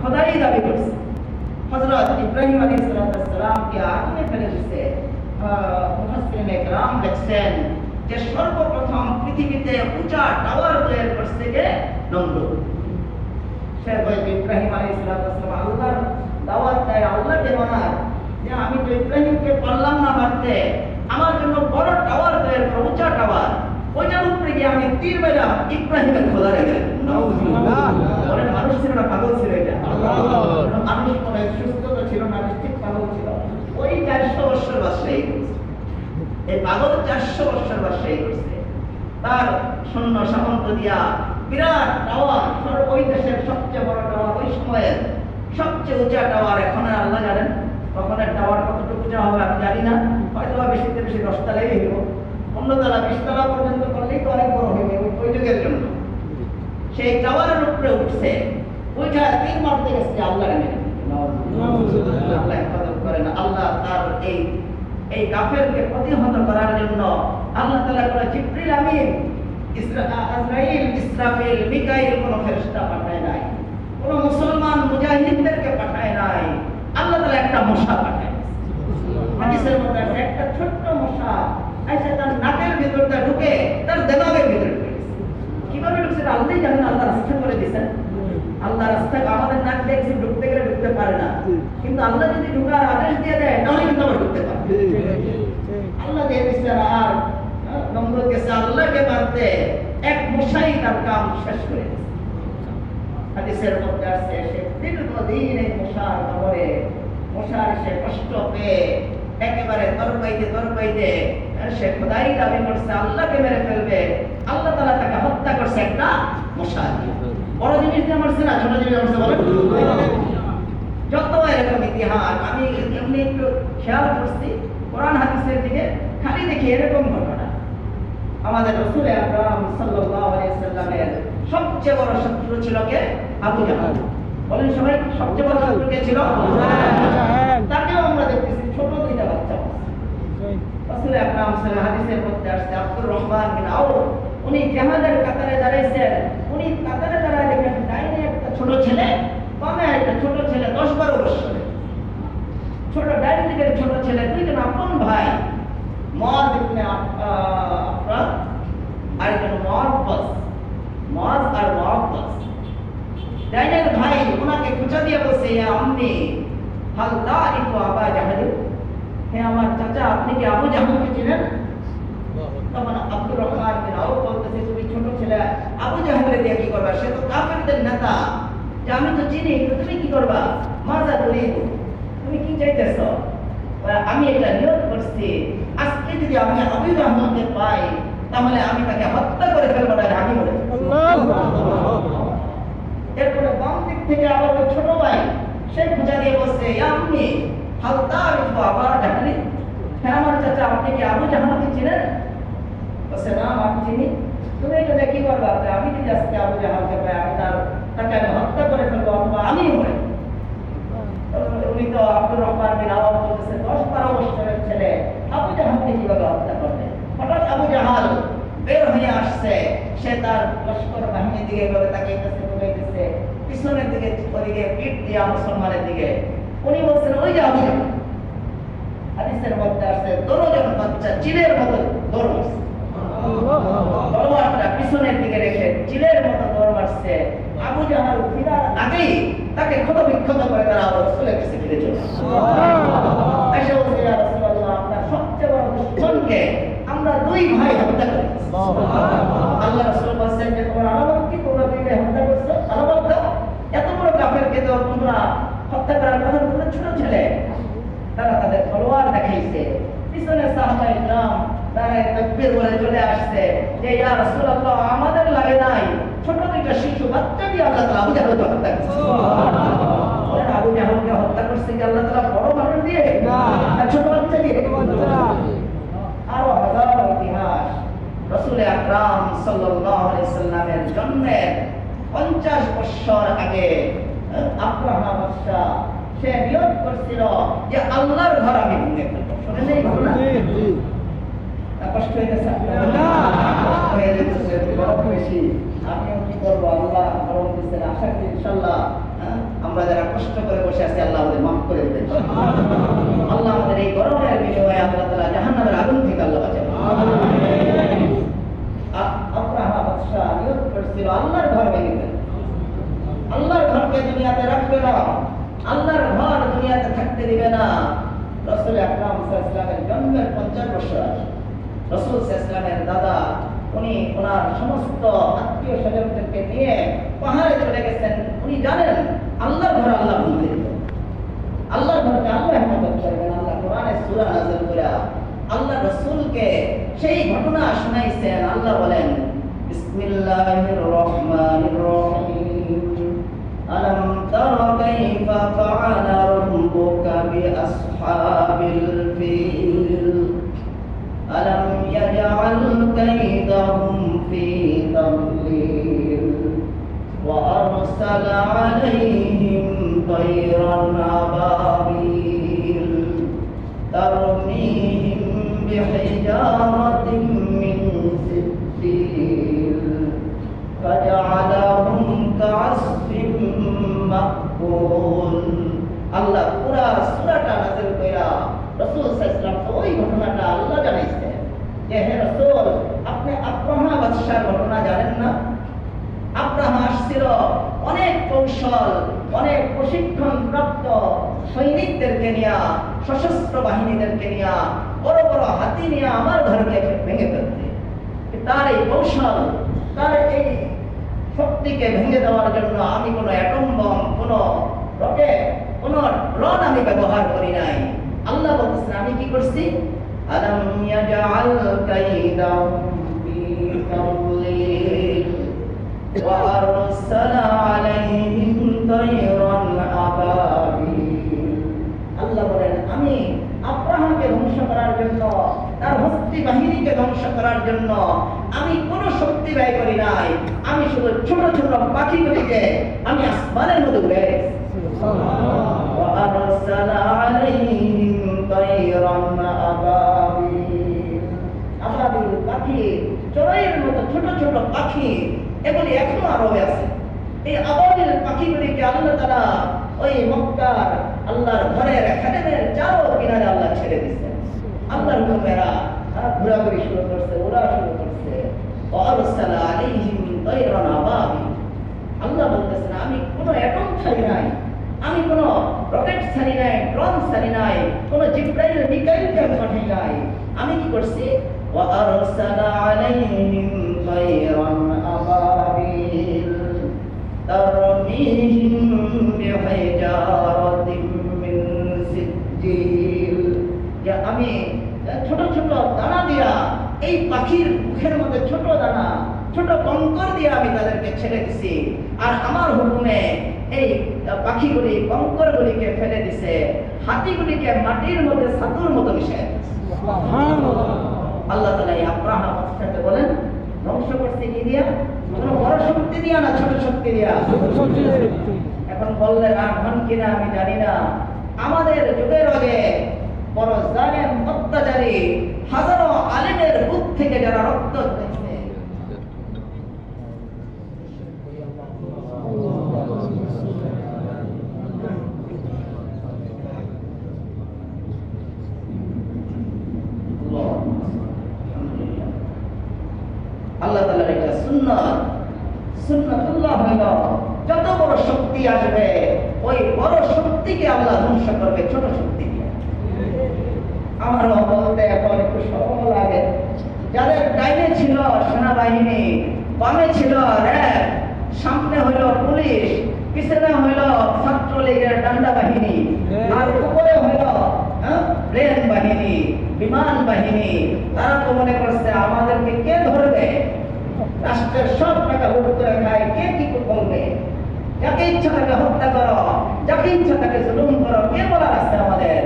খোদাই দাবি করছে। হযরত ইব্রাহিম আলাইহিস সালামকে আগুনে ফেলে দিয়েছে। মুফাসসিরিনে কেরাম লিখছেন যে সর্বপ্রথম পৃথিবীতে উঁচা টাওয়ার তৈরি করছে কে? নমরুদ। সে বলে ইব্রাহিম আলাইহিস সালাম আল্লাহর দাওয়াত দেয়, আল্লাহকে মানায় যে আমি তো ইব্রাহিমকে পারলাম না মারতে, আমার জন্য বড় টাওয়ার তৈরি করো, উঁচা টাওয়ার, ওইটার উপরে গিয়ে আমি তীর মেলাম, ইব্রাহিমের খোদা রেখে বলেন। মানুষ ছিল না পাগল ছিল? এটা মানুষ মনে সুস্থ তো ছিল না, নিশ্চিত পাগল ছিল। ওই 400 বছর বাদশাহী করছে, এই পাগল 400 বছর বাদশাহী করছে। তার সৈন্য সামন্ত দিয়া বিরাট টাওয়ার, ওই দেশের সবচেয়ে বড় টাওয়ার, ওই সময়ের সবচেয়ে উঁচা টাওয়ার। এখন আল্লাহ জানেন তখনের টাওয়ার কতটুকু উঁচা হবে আমি জানি না, হয়তো বেশিতে বেশি 10 তলাই হইব, 15 তলা 20 তলা পর্যন্ত করলেই তো অনেক বড় হইবে ওই যুগের জন্য। সেই টাওয়ারের উপরে উঠছে, ওইটা তীর মারতে গেছে, আল্লাহ আল্লাহ হেফাজত করেন। আল্লাহ তার এই কাফেরকে প্রতিহত করার জন্য আল্লাহ তাআলা করে জিবরিল আমিন আজরাইল, ইসরাফিল, মিকাইল কোন ফেরেশতা পাঠায় নাই, কোন মুসলমান মুজাহিদদেরকে পাঠায় নাই। আল্লাহ তাআলা একটা মশা পাঠায়। হাদিসের মধ্যে আছে একটা ছোট্ট মশা এসে তার নাকের ভিতরটা ঢুকে তার দেমাগের ভিতরে ঢুকে গেছে। কিভাবে ঢুকছে আল্লাহই জানেন, আল্লাহ রাস্তা করে দিয়েছেন। আল্লাহ রাস্তা আমাদের নাক দেখছি ঢুকতে গেলে ঢুকতে পারে না, কিন্তু আল্লাহ যদি ঢুকার আদেশ দিয়ে দেয় তাহলে কিন্তু আমরা ঢুকতে পারি। আল্লাহ দিয়ে দিচ্ছেন। আর নমরুদ গেছে আল্লাহকে মানতে, এক মশাই তার কাম শেষ করে দিয়েছে। হাদিসের মধ্যে আছে সে দীর্ঘদিন এই মশার কামড়ে, মশার সে কষ্ট পেয়ে একেবারে তরপাইতে সে খোদাই দাবি করছে, আল্লাহকে মেরে ফেলবে। আল্লাহ তাআলা তাকে হত্যা করছে একটা মশা দিয়ে। বড় জিনিস দিয়ে মারছে না, ছোট জিনিস মারছে বলেন? যত এরকম ইতিহাস আমি এমনি একটু খেয়াল করছি কোরআন হাদিসের দিকে, খালি দেখি এরকম ঘটনা। আমাদের রাসূল আকরাম সাল্লাল্লাহু আলাইহি সাল্লামের সবচেয়ে বড় শত্রু ছিল কে? আবু জাহল। বলেন সবাই, সবচেয়ে বড় শত্রু কে ছিল? তাকেও আমরা দেখতেছি ছোট দুইটা বাচ্চা। রাসূল আকরাম সাল্লাল্লাহু হাদিসের মধ্যে আসছে আব্দুর রহমান বিন আউফ, উনি জিহাদের কাতারে দাঁড়াইছেন। উনি কাতারে দাঁড়ায় দেখেন ডাইনে একটা ছোট ছেলে, বামে একটা ছোট ছেলে 10-12 বছরের। ছোট ডাইন দিকের ছোট ছেলে দুইজন আপন ভাই, মুআয ইবনে আফরা আর একজন মুআয আর মুআব্বাস। ডাইনের ভাই ওনাকে খুঁজা দিয়ে বলছে, ইয়া আম্মি হাল তারিফু আবা জাহল, হে আমার চাচা আপনি কি আবু জাহলকে চিনেন? তখন আব্দুর রহমান বিন আউফ বলতেছে, তুমি ছোট ছেলে আবু জাহলকে দিয়ে কি করবা? সে তো কাফেরদের নেতা, যে আমি তো চিনি, তুমি কি করবা? মাজা তুরিদ, তুমি কি চাইতেছো? আমি এটা নিয়ত করছি, আজকে যদি আমি আবু জাহলকে পাই তাহলে আমি তাকে হত্যা করে ফেলবো, না আমি মরে। এরপরে বাম দিক থেকে আবার ওই ছোট ভাই সে খুঁজা দিয়ে বলছে, ইয়া আম্মি হাল তারিফু আবা জাহল, হ্যাঁ আমার চাচা আপনি কি আবু জাহলকে চিনেন? বলছে না আমি চিনি। তুমি এটা কি করবা? আমি যদি আজকে আবু জাহলকে পাই আমি তাকে আমি হত্যা করে ফেলবো অথবা আমি মরে। উনি তো আব্দুর রহমান বিন আওফ বলতেছে 10-12 বছরের ছেলে আবু জাহলকে কিভাবে হত্যা করবে? হঠাৎ আবু জাহল বের হয়ে আসছে, সে তার লস্কর বাহিনীর দিকে এভাবে তাকাইতেছে, পিছনের দিকে ওদিকে পিঠ দিয়া মুসলমানের দিকে। উনি বলছেন ওই যে আবু জাহল। হাদিসের মধ্যে আসছে দরজন বাচ্চা চিলের মতো দৌড় মারছে, তলোয়ারটা পিছনের দিকে রেখে চিলের মতো দৌড় মারছে। আবু জাহল ফিরার আগেই তাকে ক্ষতবিক্ষত করে তারা রাসূলের কাছে ফিরে চলে আসে। এসে বলছে, ইয়া রাসূলুল্লাহ আপনার সবচেয়ে বড় দুশমনকে আমরা দুই ভাই হত্যা করেছি। আল্লাহ রাসূল বলেন যে তোমার আলামত কি? তোমরা দুই ভাই হত্যা করছো, আলামত দাও। এত বড় কাফেরকে তো তোমরা হত্যা করার কথা বলে ছোট ছেলে। তারা তাদের তলোয়ার দেখাইছে, পিছনে সাহাবায়ে কিরাম দাঁড়ায় তাকবীর বলে চলে আসছে যে ইয়া রাসূলুল্লাহ আমাদের লাগে নাই, ছোট দুইটা শিশু বাচ্চা দিয়ে আল্লাহ তাআলা আবু জাহলকে হত্যা করছে। আবু জাহলকে হত্যা করছে কি আল্লাহ তাআলা বড় মানুষ দিয়ে না ছোট বাচ্চা দিয়ে? আরো হাজারো ইতিহাস। রাসূল আকরাম সাল্লাল্লাহু আলাইহি সাল্লামের জন্মের 50 বছর আগে আব্রাহা বাদশা সে নিয়ত করছিল যে আল্লাহর ঘর আমি ভেঙে ফেলবো। শুনেন এই ঘটনা? কষ্ট হইতেছে না? হয়ে যেতেছে বড় বেশি। আমিও কি করবো? আল্লাহ গরম দিচ্ছেন। আশা করি ইনশাআল্লাহ আমরা যারা কষ্ট করে বসে আছি আল্লাহ আমাদের মাফ করে দেবেন। আল্লাহ আমাদের এই গরমের বিনিময়ে আল্লাহ তাআলা জাহান্নামের আগুন থেকে আল্লাহ বাঁচাবেন। আব্রাহা বাদশা নিয়ত করছিল আল্লাহর ঘর ভেঙে ফেলবে, আল্লাহর ঘরকে দুনিয়াতে রাখবে না, আল্লাহর ঘর দুনিয়াতে থাকতে দিবে না। রাসূল আকরাম সাল্লাল্লাহু আলাইহি ওয়াসাল্লামের জন্মের 50 বছর আগে রাসূল সাল্লাল্লাহু আলাইহি ওয়াসাল্লামের দাদা উনি ওনার সমস্ত আত্মীয় স্বজনদেরকে নিয়ে পাহাড়ে চলে গেছেন। উনি জানেন আল্লাহর ঘর আল্লাহ ভাঙবে, আল্লাহর ঘরকে আল্লাহ হেফাজত করবেন। আল্লাহ কোরআনে সূরা নাযিল করে আল্লাহ রাসূলকে সেই ঘটনা শোনাইছেন। আল্লাহ বলেন বিসমিল্লাহির রহমানির রহিম আলাম তারা কাইফা ফাআলা রাব্বুকা বিআসহাবিল ফিল আলাম ইয়াজআল কাইদাহুম ফি তাদলিল ওয়া আরসালা আলাইহিম তায়রান আবাবিল তারমিহিম বিহিজারাতিন মিন সিজ্জিল রাসূল সাল্লাল্লাহু আলাইহি ওয়াসাল্লাম তো ওই ঘটনাটা আল্লাহ জানাইছেন যে হে রাসূল, আপনি আব্রাহা বাদশার ঘটনা জানেন না? আব্রাহা আসছিল অনেক কৌশল, অনেক প্রশিক্ষণ প্রাপ্ত সৈনিকদেরকে নিয়ে, সশস্ত্র বাহিনীদেরকে নিয়ে, বড় বড় হাতি নিয়ে আমার ঘরকে ভেঙে ফেলতে। তার এই কৌশল, তার এই শক্তিকে ভেঙে দেওয়ার জন্য আমি কোনো অ্যাটম বম, কোনো রকেট, কোনো ড্রোন আমি ব্যবহার করি নাই। আল্লাহ বলতেছেন আমি কি করছি? আলাম ইয়াজআল কাইদাহুম ফি তাদলিল ওয়া আরসালা আলাইহিম তায়রান আবাবিল। আল্লাহ বলেন আমি আব্রাহামকে ধ্বংস করার জন্য, তার হস্তি বাহিনীকে ধ্বংস করার জন্য আমি কোনো শক্তি ব্যয় করি নাই। আমি শুধু ছোট ছোট পাখিগুলিকে আমি আসমানের মধ্যে উড়ে ওয়া আরসালা আলাইহিম তায়রান আবাবিল। আবাবিল পাখি, চড়াইয়ের মতো ছোট ছোট পাখি, এগুলি এখনো আরবে আছে। এই আবাবিল পাখিগুলিকে আল্লাহ তাআলা ওই মক্কার আল্লাহর ঘরের খাদেমের চারো কিনারে আল্লাহ ছেড়ে দিয়েছেন। আল্লাহর হুকুমেরা ঘোরাঘুরি শুরু করছে, ওরা শুরু করছে। ওয়ারসালা আলাইহিম তায়রান আবাবিল। আল্লাহ বলতেছেন আমি কোনো অ্যাটম ছাড়ি নাই, আমি কোনো রকেট ছাড়ি নাই, ড্রোন ছাড়ি নাই, কোনো জিব্রাইল মিকাইলকে পাঠাই নাই। আমি কি করছি? ওয়ারসালা আলাইহিম তায়রান আবাবিল তারমিহিম বিহিজারাতিন মিন সিজ্জিল। যে আমি ছোট ছোট দানা দিয়া, এই পাখির মুখের মধ্যে ছোট দানা, ছোট কঙ্কর দিয়ে আমি তাদেরকে ছেড়ে দিছি। আর আমার হুকুমে এই পাখিগুলি কঙ্করগুলিকে ফেলে দিছে, হাতিগুলিকে মাটির মধ্যে ছাতুর মতো মিশিয়ে দিছে। আল্লাহ তাআলা এই আব্রাহাম বাদশাকে বলেন ধ্বংস করতে কি দিয়া? কোনো বড় শক্তি দিয়া না, ছোট শক্তি দিয়া? এখন বললেন এখন কিনা আমি জানি না, আমাদের যুগের আগে বড় জালেম অত্যাচারী হাজারো আলেমের বুক থেকে যারা রক্ত ঝরেছে, আল্লাহ তাআলার এটা সুন্নাত, সুন্নাতুল্লাহ হইল যত বড় শক্তি আসবে ওই বড় শক্তিকে আল্লাহ ধ্বংস করবে ছোট শক্তি দিয়ে। আমারও বলতে এখন একটু সরল লাগে, যাদের ডাইনে ছিল সেনাবাহিনী, বামে ছিল র্যাব, সামনে হইল পুলিশ, পিছনে হইল ছাত্রলীগের ডান্ডা বাহিনী, আর উপরে হইল প্লেন বাহিনী, বিমান বাহিনী। তারা তো মনে করছে আমাদেরকে কে ধরবে, রাষ্ট্রের সব টাকা লুট করে খায়, কে কি করবে, যাকে ইচ্ছা তাকে হত্যা করো, যাকে ইচ্ছা তাকে জুলুম করো, কে বলার আছে আমাদের?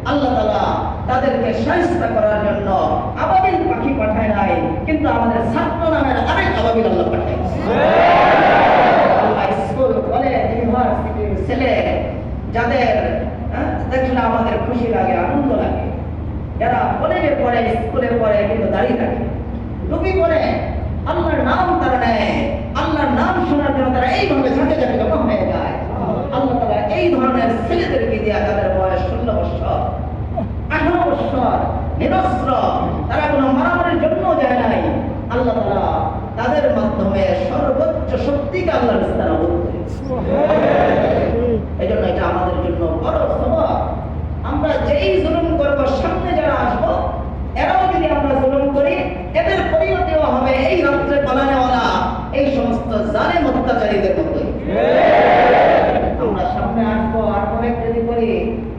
আল্লাহ তাআলা তাদেরকে শায়েস্তা করার জন্য আবাবিল পাখি পাঠায় নাই, কিন্তু আমাদের ছাত্র নামের আরেক আবাবিল আল্লাহ পাঠাইছে। আল্লাহ স্কুল, কলেজ, ইউনিভার্সিটির ছেলে যাদের দেখলে আমাদের খুশি লাগে, আনন্দ লাগে, যারা কলেজে পড়ে, স্কুলে পড়ে, কিন্তু দাঁড়িয়ে থাকে, টুপি পরে, আল্লাহর নাম তারা নেয়, আল্লাহর নাম শোনার জন্য তারা এইভাবে ঝাঁকে ঝাঁকে জমা হয়ে যায়। আল্লাহ তাআলা এই ধরনের ছেলেদেরকে দিয়া, তাদের বয়স 16 বছর, 18 বছর, নিরস্ত্র, তারা কোনো মারামারির জন্য যায় নাই, আল্লাহ তাআলা তাদের মাধ্যমে সর্বোচ্চ শক্তিকে আল্লাহর ইস্তারা বলতে। এই জন্য এটা আমাদের জন্য বড় সওয়াব। আমরা যেই জুলুম করব, সামনে যারা আসবো, এরাও যদি আমরা জুলুম করি, এদের পরিণতিও হবে এই রাত্রে পালানেওয়ালা এই সমস্ত জালেম অত্যাচারীদের মতোই। আমরা সামনে আসবো আর অনেক যদি করি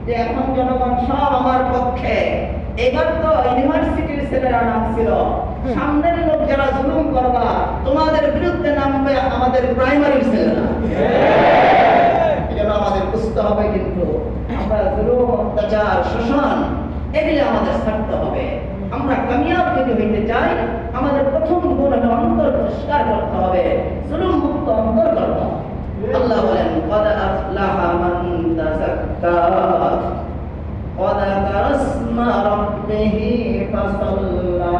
যে এখন জনগণ সব আমার পক্ষে, এবার তো ইউনিভার্সিটির ছেলেরা নামছিল, সামনের লোক যারা জুলুম করবা তোমাদের বিরুদ্ধে নামবে আমাদের প্রাইমারির ছেলেরা। এজন্য আমাদের বুঝতে হবে, কিন্তু আমরা জুলুম, অত্যাচার, শোষণ এগুলি আমাদের ছাড়তে হবে। আমরা কামিয়াব যদি হইতে চাই, আমাদের প্রথম গুণ হলো অন্তর পরিষ্কার করতে হবে, জুলুম মুক্ত অন্তর করতে হবে। আল্লাহ বলেন ক্বাদ আফলাহা মান তাযাক্কা ওয়া যাকারা ইসমা রাব্বিহি ফাসাল্লা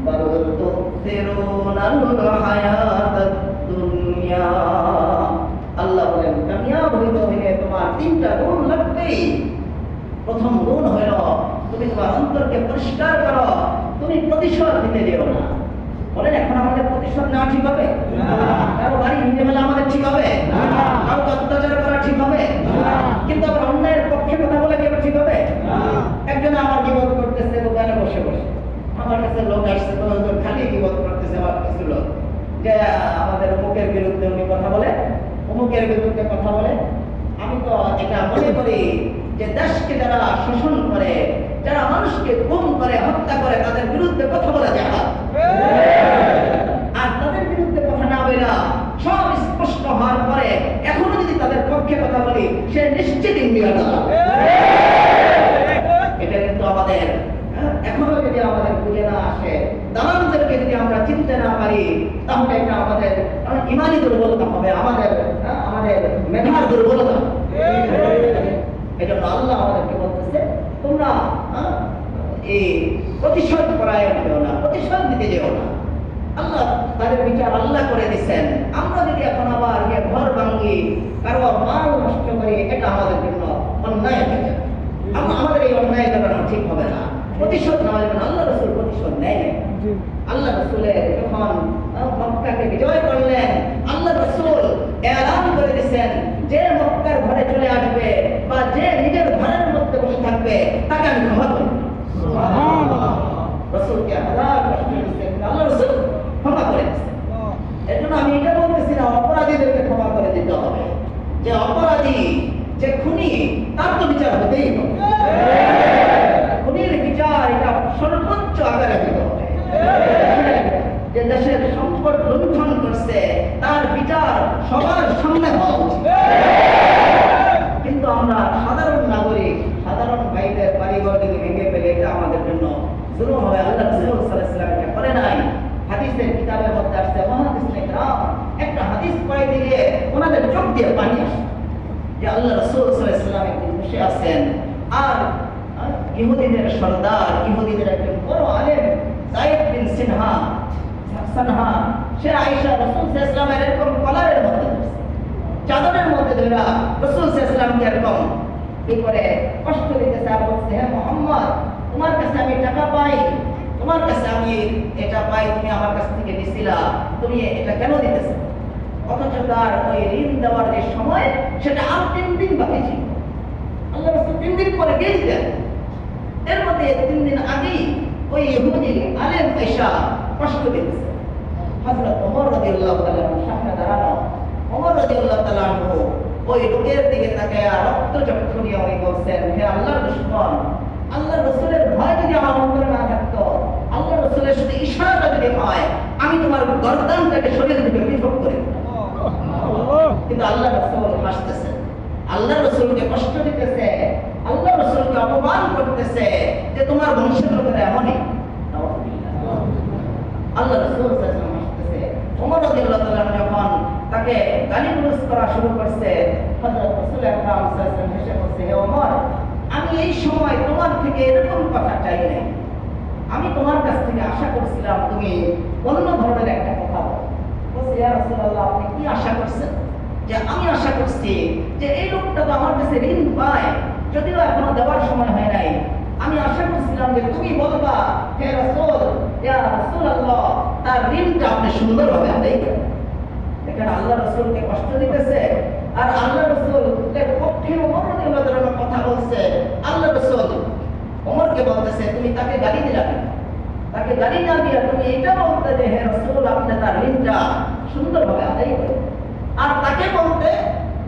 বাল তুসিরুনাল হায়াতাদ দুনিয়া। আল্লাহ বলেন কামিয়াব হইতে হইলে তোমার তিনটা গুণ লাগবেই। প্রথম গুণ তুমি তোমার অন্তরকে পরিষ্কার করো, তুমি প্রতিশোধ নিতে যেও না। বলেন এখন আমাদের প্রতিশোধ নেওয়া ঠিক হবে? কারো বাড়ি ভেঙে ফেলা আমাদের ঠিক হবে? কাউকে অত্যাচার করা ঠিক হবে? কিন্তু আবার অন্যায়ের পক্ষে কথা বলে কি ঠিক হবে? একজন আমার গীবত করতেছে দোকানে বসে বসে, আমার কাছে লোক আসছে, তো খালি গীবত করতেছে আমার কিছু লোক, যে আমাদের অমুকের বিরুদ্ধে উনি কথা বলে, অমুকের বিরুদ্ধে কথা বলে। আমি তো এটা মনে করি যে দেশকে যারা শোষণ করে, যারা মানুষকে গুম করে, হত্যা করে, তাদের বিরুদ্ধে কথা বলা যায়। আর তাদের বিরুদ্ধে কথা না বলা সব স্পষ্ট হওয়ার পরে এখনো যদি তাদের পক্ষে কথা বলি, সে নিশ্চিত ইন্ডিয়াটা। এটা কিন্তু আমাদের এখনো যদি আমাদের বুঝে না আসে, দালালদেরকে যদি আমরা চিনতে না পারি, তাহলে এটা আমাদের ইমানি দুর্বলতা হবে, আমাদের মেধার দুর্বলতা। এজন্য আল্লাহ আমাদেরকে বলতেছে, তোমরা এই প্রতিশোধ পরায়ণ যেও না, প্রতিশোধ দিতে যেও না। আল্লাহ তাদের বিচার আল্লাহ করে দিচ্ছেন। আমরা যদি এখন আবার ঘর ভাঙি, কারো মাল নষ্ট করি, এটা আমাদের জন্য অন্যায় হয়ে যাবে। আমাদের এই অন্যায় করানো ঠিক হবে না। প্রতিশোধ নেওয়া যাবে না। আল্লাহ রসুল প্রতিশোধ নেয়। আল্লাহ রসুলের যখন মক্কাকে বিজয় করলেন, আল্লাহ রসুল এলান করে দিচ্ছেন, যে মক্কার ঘরে চলে আসবে বা যে নিজের ঘরের মধ্যে বসে থাকবে, তাকে আমি ক্ষমা করি। রসুলকে হাজার কষ্ট দিচ্ছেন, আল্লাহ রসুল ক্ষমা করে দিচ্ছেন। এর জন্য আমি এটা বলতেছি না অপরাধীদেরকে ক্ষমা করে দিতে হবে। যে অপরাধী, যে খুনি, তার তো বিচার হতেই হবে। খুনির বিচার এটা সর্বোচ্চ আকারে দিতে হবে। যে দেশের সম্পদ লুণ্ঠন করছে, তার বিচার সবার সামনে হওয়া উচিত। কিন্তু আমরা সাধারণ নাগরিক, সাধারণ ভাইদের বাড়িঘর যদি ভেঙে ফেলে, এটা আমাদের জন্য জুলুম হবে। আল্লাহ রাসূল সাল্লাল্লাহু আলাইহি ওয়াসাল্লাম এটা করে নাই। হাদিসের কিতাবের মধ্যে আসছে, মুহাদ্দিসিনে কেরাম একটা হাদিস পড়ে দিলে ওনাদের চোখ দিয়ে পানি আসে, যে আল্লাহ রাসূল সাল্লাল্লাহু আলাইহি ওয়াসাল্লাম একদিন বসে আছেন, আর ইহুদিদের সরদার, ইহুদিদের একজন বড় আলেম যায়েদ বিন সানহা, সে আয়েশা রাসূল সাল্লাল্লাহু আলাইহি ওয়াসাল্লামের এরকম কলারের মধ্যে ধরছে, চাদরের মধ্যে ধরে রাসূল সাল্লাল্লাহু আলাইহি ওয়াসাল্লামকে এরকম কি করে কষ্ট দিতেছে। আর বলছে, হে মুহাম্মদ, তোমার কাছে আমি টাকা পাই, তোমার কাছে আমি এটা পাই, তুমি আমার কাছ থেকে নিছিলা, তুমি এটা কেন দিতেছো? অথচ তার ওই ঋণ দেওয়ার যে সময়, সেটা আর 3 দিন বাকি ছিল। আল্লাহ রাসূল 3 দিন পরে গিয়েছিলেন। এর মধ্যে 3 দিন আগেই ওই ইহুদি আলেম আয়েশা কষ্ট দিতেছে। হযরত ওমর রাদিয়াল্লাহু তাআলা সামনে দাঁড়ানো, ওমর রাদিয়াল্লাহু তাআলা ওই লোকের দিকে তাকায় রক্ত চক্ষু নিয়ে উনি বলছেন, হে আল্লাহর দুশমন, আল্লাহ রসুলের ভয় যদি আমার অন্তরে না থাকতো, আল্লাহ রসুলের সাথে ইশারা যদি হয়, আমি তোমার গর্দানটাকে শরীর থেকে পৃথক করে দিতাম। কিন্তু আল্লাহ রসুল হাসতেছে, আল্লাহ রসুলকে কষ্ট দিতেছে, আল্লাহ রসুলকে অপমান করতেছে, যে তোমার বংশের লোকেরা এমনই। আল্লাহ রসুল হাসতেছে। ওমর রাদিয়াল্লাহু তাআলা যখন তাকে গালিগালাজ করা শুরু করছে, হযরত রাসূল আকরাম সাল্লাল্লাহু আলাইহি ওয়াসাল্লাম হেসে বলছে, হে ওমর, আমি এই সময় তোমার থেকে এরকম কথা চাই নাই। আমি তোমার কাছ থেকে আশা করছিলাম তুমি অন্য ধরনের একটা কথা বলো। বলছে, ইয়া রাসূলুল্লাহ, আপনি কি আশা করছেন? যে আমি আশা করছি যে এই লোকটা তো আমার কাছে ঋণ পায়, যদিও এখনো দেওয়ার সময় হয় নাই। আমি আশা করছিলাম যে তুমি বলবা, হে রাসূল, ইয়া রাসূলুল্লাহ, তার ঋণটা আপনি সুন্দরভাবে আদায় করেন। এখানে আল্লাহ রসুলকে কষ্ট দিতেছে, আর আল্লাহ রসুলের পক্ষে ওমর রাদিয়াল্লাহু তাআলা কথা বলছে। আল্লাহ রসুল ওমরকে বলতেছে, তুমি তাকে গালি দিলা, তাকে গালি না দিয়া তুমি এটা বলতে যে হে রাসূল, আপনি তার ঋণটা সুন্দরভাবে আদায় করেন। আর তাকে বলতে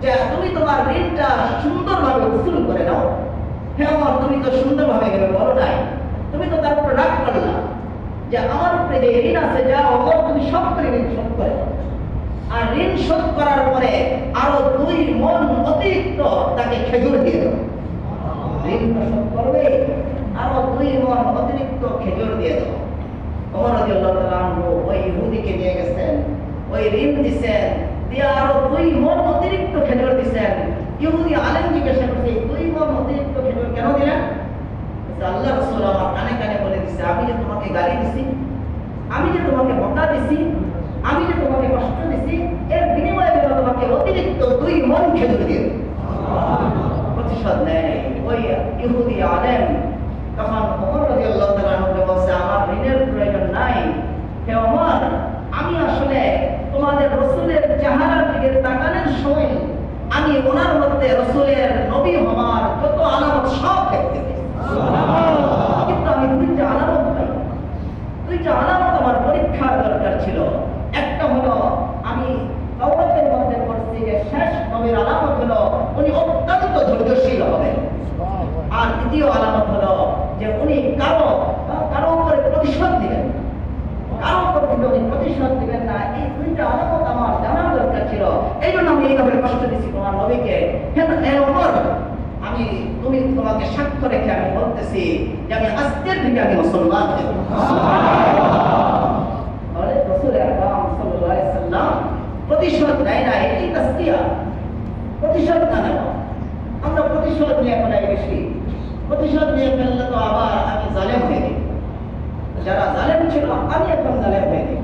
যে তুমি তোমার ঋণটা সুন্দরভাবে উসুল করে নাও। হে ওমর, তুমি তো সুন্দরভাবে গেলে বলো নাই, তুমি তো তার উপর রাগ করলা যে আমার উপরে যে ঋণ আছে, যা ওমর তুমি সব করে ঋণ শোধ করে দাও। আর ঋণ শোধ করার পরে আরো 2 মণ অতিরিক্ত তাকে খেজুর দিয়ে দেবো। ঋণ শোধ করবে, আরো 2 মণ অতিরিক্ত খেজুর দিয়ে দেবো। ওমর রাদিয়াল্লাহু তাআলা ওই ইহুদিকে নিয়ে গেছেন, ওই ঋণ দিচ্ছেন, দিয়ে আরো 2 মণ অতিরিক্ত খেজুর দিচ্ছেন। ইহুদি আলেম জিজ্ঞাসা করছে, 2 মণ অতিরিক্ত খেজুর কেন দিলেন? আল্লাহ রাসূল আমার কানে কানে বলে দিচ্ছে, আমি যে তোমাকে গালি দিছি, আমি যে তোমাকে বকা দিছি, আমি যে তোমাকে কষ্ট দিছি, এর বিনিময়ে তোমাকে অতিরিক্ত 2 মণ খেজুর দিয়ে প্রতিশোধ নেয়। ওই ইহুদি আলেম তখন ওমর রাদিয়াল্লাহু তাআলা আনহু বলছে, আমার ঋণের প্রয়োজন নাই হে ওমর, আমি আসলে তোমাদের রাসূলের চেহারার দিকে তাকানোর সময় আমি ওনার মধ্যে রাসূলের নবী হওয়ার যত আলামত সব দেখতে পেয়েছি। কিন্তু আমি দুইটা আলামত পাই, দুইটা আলামত আমার পরীক্ষার দরকার ছিল। একটা হলো আমি তাওরাতের মধ্যে পড়ছি যে শেষ নবীর আলামত হলো উনি অত্যন্ত ধৈর্যশীল হবেন, আর দ্বিতীয় আলামত হলো যে উনি কারো উপরে প্রতিশোধ দিবেন, কারো উপর থেকে উনি প্রতিশোধ দিবেন না। এই দুইটা আলামত আমার জানার দরকার ছিল। এই জন্য আমি এইভাবে কষ্ট দিচ্ছি তোমার নবীকে। হ্যাঁ ওমর, আমি তুমি তোমাকে সাক্ষ্য রেখে আমি বলতেছি যে আমি আজকের থেকে আমি মুসলমান হয়ে যাব। তাহলে রাসূল আকরাম সাল্লাল্লাহু আলাইহি সাল্লাম প্রতিশোধ নেয় না, এটাই তাসকিয়া। প্রতিশোধ না নেওয়া, আমরা প্রতিশোধ নিয়ে ফেলাই বেশি। প্রতিশোধ নিয়ে ফেললে তো আবার আমি জালেম হয়ে যাই, যারা জালেম ছিল আমি এখন জালেম হয়ে যাই।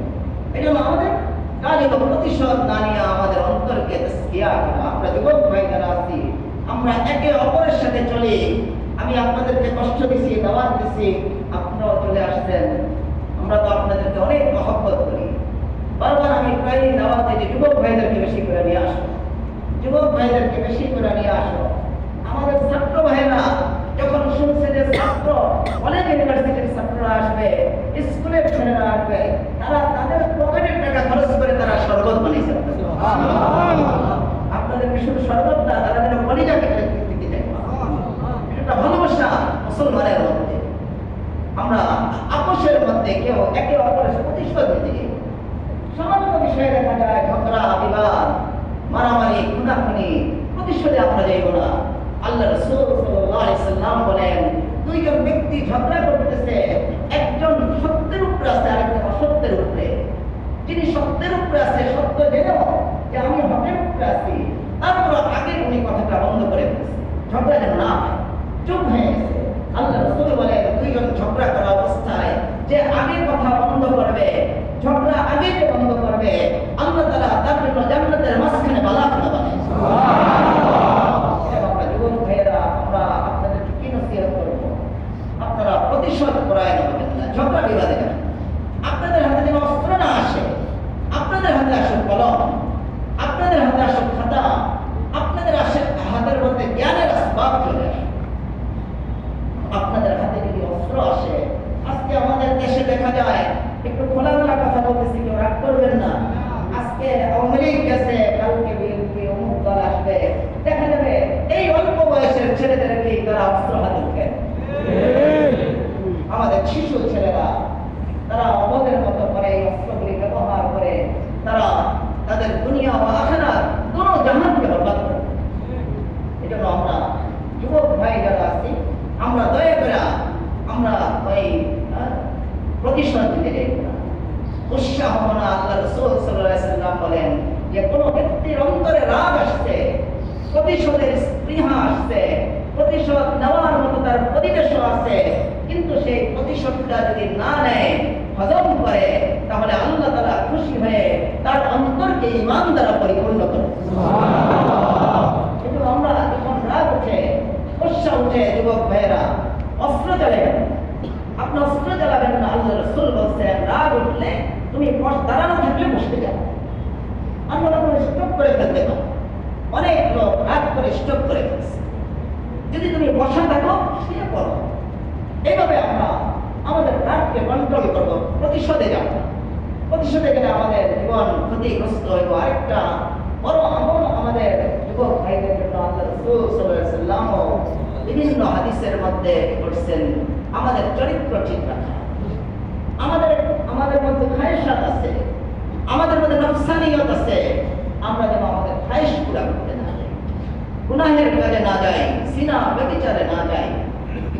এই জন্য আমাদের কাজ হলো প্রতিশোধ না নিয়ে আমাদের অন্তরকে তাসকিয়া করা। আমরা যুবক ভাই যারা আছি, আমরা একে অপরের সাথে চলি। আমি আপনাদেরকে কষ্ট দিছি, দাওয়াত দিছি, আপনারাও চলে আসছেন। আমরা তো আপনাদেরকে অনেক মহব্বত করি। বারবার আমি প্রায় দাওয়াত দিই, যুবক ভাইদেরকে বেশি করে নিয়ে আসো, যুবক ভাইদেরকে বেশি করে নিয়ে আসো। আমাদের ছাত্র ভাইরা যখন শুনছে যে ছাত্র অনেক ইউনিভার্সিটির ছাত্ররা আসবে, স্কুলের ছেলেরা আসবে, তারা তাদের পকেটের টাকা খরচ করে তারা শরবত বানিয়েছে। আপনাদেরকে শুধু শরবত না, তারা যেন কলিজাকে দিতে চায়। এটা ভালোবাসা মুসলমানের মধ্যে। আমরা আপোষের মধ্যে কেউ একে অপরের প্রতিশোধ নিতে সামান্য বিষয়ে দেখা যায় ঝগড়া, বিবাদ, মারামারি, খুনাখুনি, প্রতিশোধে আমরা যাইব না। আল্লাহ রাসূল সাল্লাল্লাহু আলাইহি সাল্লাম বলেন, দুইজন ব্যক্তি ঝগড়া করতেছে, একজন সত্যের উপরে আছে, আরেকজন অসত্যের উপরে। যিনি সত্যের উপরে আছে, সত্য জেনেও যে আমি হকের উপরে আছি, তারপর আগে উনি কথাটা বন্ধ করে ফেলেছে, ঝগড়া যেন না হয়, চুপ হয়ে গেছে। আল্লাহ রাসূল বলেন, দুইজন ঝগড়া করা অবস্থায় যে আগে কথা বন্ধ করবে, ঝগড়া আগে যে বন্ধ করবে, আল্লাহ তাআলা তার জন্য জান্নাতের মাঝখানে বালাখানা বানায়। আমরা যুবক ভাইয়েরা, আমরা আপনাদেরকে কি নসিহত করব? আপনারা প্রতিশোধ করায় নেবেন না, ঝগড়া বিবাদে যাবেন। আপনাদের হাতে যেন অস্ত্র না আসে, আপনাদের হাতে আসুক কলম, আপনাদের হাতে আসুক খাতা, আপনাদের হাতের মধ্যে জ্ঞানের আসবাব চলে আসে। আপনাদের হাতে যদি অস্ত্র আসে, আজকে আমাদের দেশে দেখা যায়, একটু খোলামেলা কথা বলতেছি, কেউ রাগ করবেন না। আজকে আওয়ামী লীগ গেছে, কালকে বিএনপি, অমুক দল আসবে, দেখা যাবে এই অল্প বয়সের ছেলেদেরকে তারা অস্ত্র হাতে উঠে। আমাদের শিশু ছেলেরা তারা অবদের মতো করে এই অস্ত্রগুলি ব্যবহার করে তারা তাদের দুনিয়া ও আখিরাত দুটো জাহানকে বরবাদ করে। এজন্য আমরা যুবক ভাই যারা আছি, আমরা দয়া করে আমরা ওই প্রতিশোধ দিতে যাই না, উৎসাহ হব না। আল্লাহ রাসূল সাল্লাল্লাহু আলাইহি সাল্লাম বলেন যে কোনো ব্যক্তির অন্তরে রাগ আসছে, প্রতিশোধের স্পৃহা আসছে, প্রতিশোধ নেওয়ার মতো তার পরিবেশও আছে, কিন্তু সেই প্রতিশোধটা যদি না নেয়, হজম করে, তাহলে আল্লাহ তাআলা খুশি হয়ে তার অন্তরকে ঈমান দ্বারা পরিপূর্ণ করে। কিন্তু আমরা যখন রাগ উঠে, উৎসাহ উঠে, যুবক ভাইয়েরা অস্ত্র চালাবেন, আপনি অস্ত্র চালাবেন না। আল্লাহ রাসূল বলছেন, রাগ উঠলে তুমি দাঁড়ানো থাকলে বসতে যাও, আমরা স্টপ করে ফেলতে পারো। অনেক লোক রাগ করে স্টপ করে ফেলছে, যদি তুমি বসা থাকো শুয়ে পড়ো। এইভাবে আমরা আমাদের রাগকে কন্ট্রোল করবো, প্রতিশোধে যাব না। প্রতিশোধে গেলে আমাদের জীবন ক্ষতিগ্রস্ত হইব। আরেকটা বড় আমল আমাদের যুবক ভাইদের জন্য আল্লাহ রাসূল সাল্লাল্লাহু আলাইহি ওয়াসাল্লাম বিভিন্ন হাদিসের মধ্যে করছেন, আমাদের চরিত্র ঠিক রাখা। আমাদের মধ্যে খায়েশাত আছে, আমাদের মধ্যে নফসানিয়ত আছে, আমরা যেন আমাদের খায়েশ পুরা করতে না যাই, গুনাহের কাজে না যাই, জিনা ব্যভিচারে না যাই।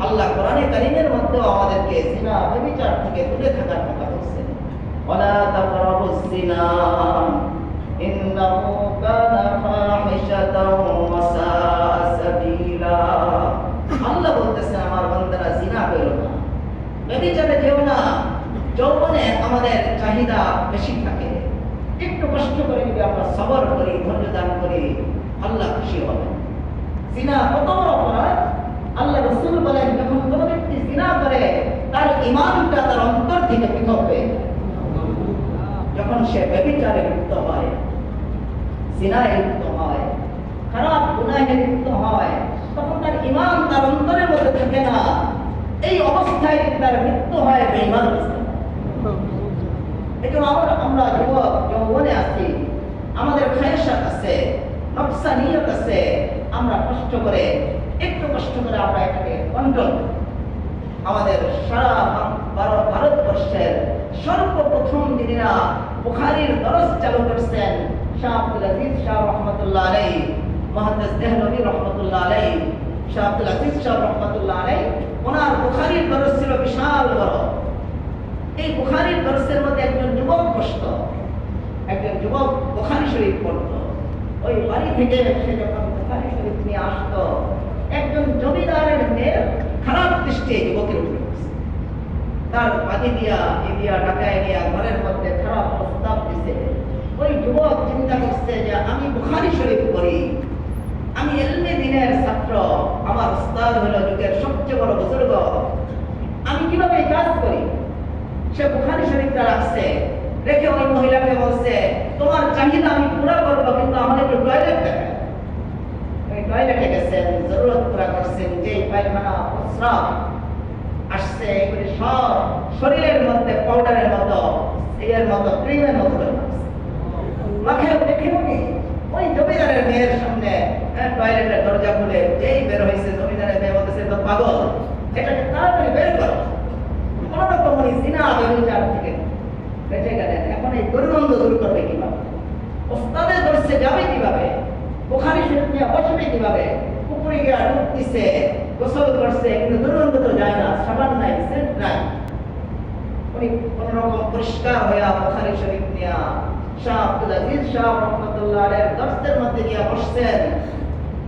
আল্লাহ কোরআনে কারীমের মধ্যেও আমাদেরকে জিনা ব্যভিচার থেকে দূরে থাকার কথা বলছেন, ওয়ালা তাকরাবুজ জিনা ইন্নাহু কানা ফাহিশাতাও ওয়া সাআ সাবিলা। আল্লাহ বলতেছেন, আমার বান্দারা জিনা করো না, ব্যভিচারে যেও না। যৌবনে আমাদের চাহিদা বেশি থাকে, একটু কষ্ট করে যদি আমরা সবর করি, ধৈর্য দান করি, আল্লাহ খুশি হবেন। জিনা কত বড় অপরাধ! আল্লাহ রাসূল বলেন, যখন কোনো ব্যক্তি জিনা সে ব্যভিচারে লিপ্ত হয়, জিনায় লিপ্ত হয়, খারাপ গুনাহে লিপ্ত হয়, তখন তার ঈমান তার অন্তরের মধ্যে থাকে না। এই অবস্থায় তার মৃত্যু হয় বেঈমান অবস্থায়। এই জন্য আমরা যুবক যৌবনে আছি, আমাদের খায়সাত আছে, নফসানিয়ত আছে, আমরা একটু কষ্ট করে আমরা এটাকে কন্ট্রোল করি। আমাদের সারা ভারতবর্ষের সর্বপ্রথম যিনিরা বুখারীর দরস চালু করছেন শাহ আব্দুল আজিজ শাহ রহমতুল্লাহ আলাইহি, মুহাদ্দিস দেহলভী রহমতুল্লাহ আলাইহি, শাহ আব্দুল আজিজ শাহ রহমতুল্লাহ আলাইহি, ওনার বুখারীর দরস ছিল বিশাল বড়। এই বুখারীর দরসের মধ্যে একজন যুবক বসতো, একজন যুবক বুখারী শরীফ পড়তো। ওই বাড়ি থেকে সে যখন বুখারী শরীফ নিয়ে আসতো, একজন জমিদারের মেয়ের খারাপ দৃষ্টি যুবকের উপরে পড়ছে। তার বাদি দিয়া টাকায় নিয়ে ঘরের মধ্যে খারাপ প্রস্তাব দিছে। ওই যুবক চিন্তা করছে যে আমি বুখারী শরীফ পড়ি, আমি ইলমে দ্বীনের ছাত্র, আমার উস্তাদ হলো যুগের সবচেয়ে বড় বুজুর্গ, আমি কিভাবে কাজ করি? সে বুখারী শরীফটা রাখছে, রেখে ওই মহিলাকে বলছে তোমার চাহিদা আমি পুরো করবো, কিন্তু আমার একটু টয়লেট দেখায়। ওই টয়লেটে গেছেন, জরুরত পুরা করছেন, যে পায়খানা প্রস্রাব আসছে এগুলি সব শরীরের মধ্যে পাউডারের মতো, এর মতো ক্রিমের মতো মাখে দেখে উনি ওই জমিদারের মেয়ের সামনে টয়লেটের দরজা খুলে যেই বের হয়েছে, জমিদারের মেয়ে বলতেছে তো পাগল, এটাকে তাড়াতাড়ি বের করো। কোন রকম উনি জিনা ব্যভিচার থেকে বেঁচে গেলেন। এখন এই দুর্গন্ধ দূর করবে কিভাবে? ওস্তাদে ধরছে যাবে কিভাবে? বুখারী শরীফ নিয়ে বসবে কিভাবে? পুকুরে গিয়ে ডুব দিছে, গোসল করছে, কিন্তু দুর্গন্ধ তো যায় না, সাবান নাই, সেন্ট নাই। উনি কোন রকম পরিষ্কার হইয়া বুখারী শরীফ নিয়ে শাহ আব্দুল আজিজ শাহ রহমতুল্লাহ আলাইহির দরসের মধ্যে গিয়ে বসছেন।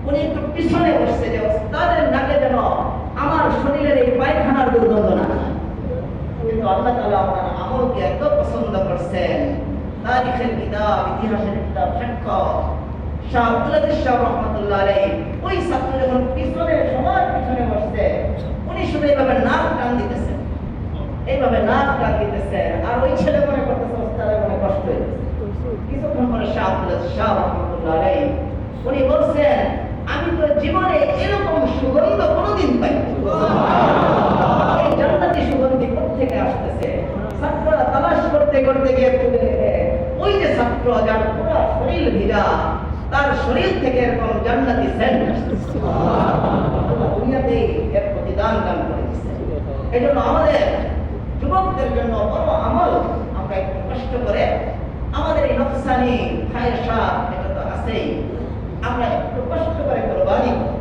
উনি একটু পিছনে বসছে যে ওস্তাদের নাকে যেন আমার শরীরের এই পায়খানার দুর্গন্ধ না। কিন্তু আল্লাহ তাআলা আপনার আমলকে এত পছন্দ করছেন, তারিখের কিতাব, ইতিহাসের কিতাব সাক্ষ্য, শাহ আব্দুল আজিজ শাহ রহমতুল্লাহ আলাইহি ওই ছাত্র যখন পিছনে সবার পিছনে বসছে, উনি শুধু এইভাবে নাক টান দিতেছেন, এইভাবে নাক টান দিতেছেন, আর ওই ছেলে মনে করতেছে ওস্তাদের মনে কষ্ট হয়েছে। কিছুক্ষণ পরে শাহ আব্দুল আজিজ শাহ রহমতুল্লাহ আলাইহি উনি বলছেন আমি তো জীবনে এরকম সুগন্ধ কোনোদিন পাইনি। এই জান্নাতি সুগন্ধি কোত্থেকে আসতেছে? ছাত্ররা তালাশ করতে করতে গিয়ে খুঁজে দেখে ওই যে ছাত্র যার পুরো শরীর ভিজা, তার শরীর থেকে এরকম জান্নাতি সেন্ট আসতেছে। দুনিয়াতেই এর প্রতিদান দান করে দিচ্ছে। এই জন্য আমাদের যুবকদের জন্য বড় আমল, আমরা একটু কষ্ট করে আমাদের এই নফসানি খায়সাত এটা তো আছেই, আমরা একটু কষ্ট করে কোরবানি করি,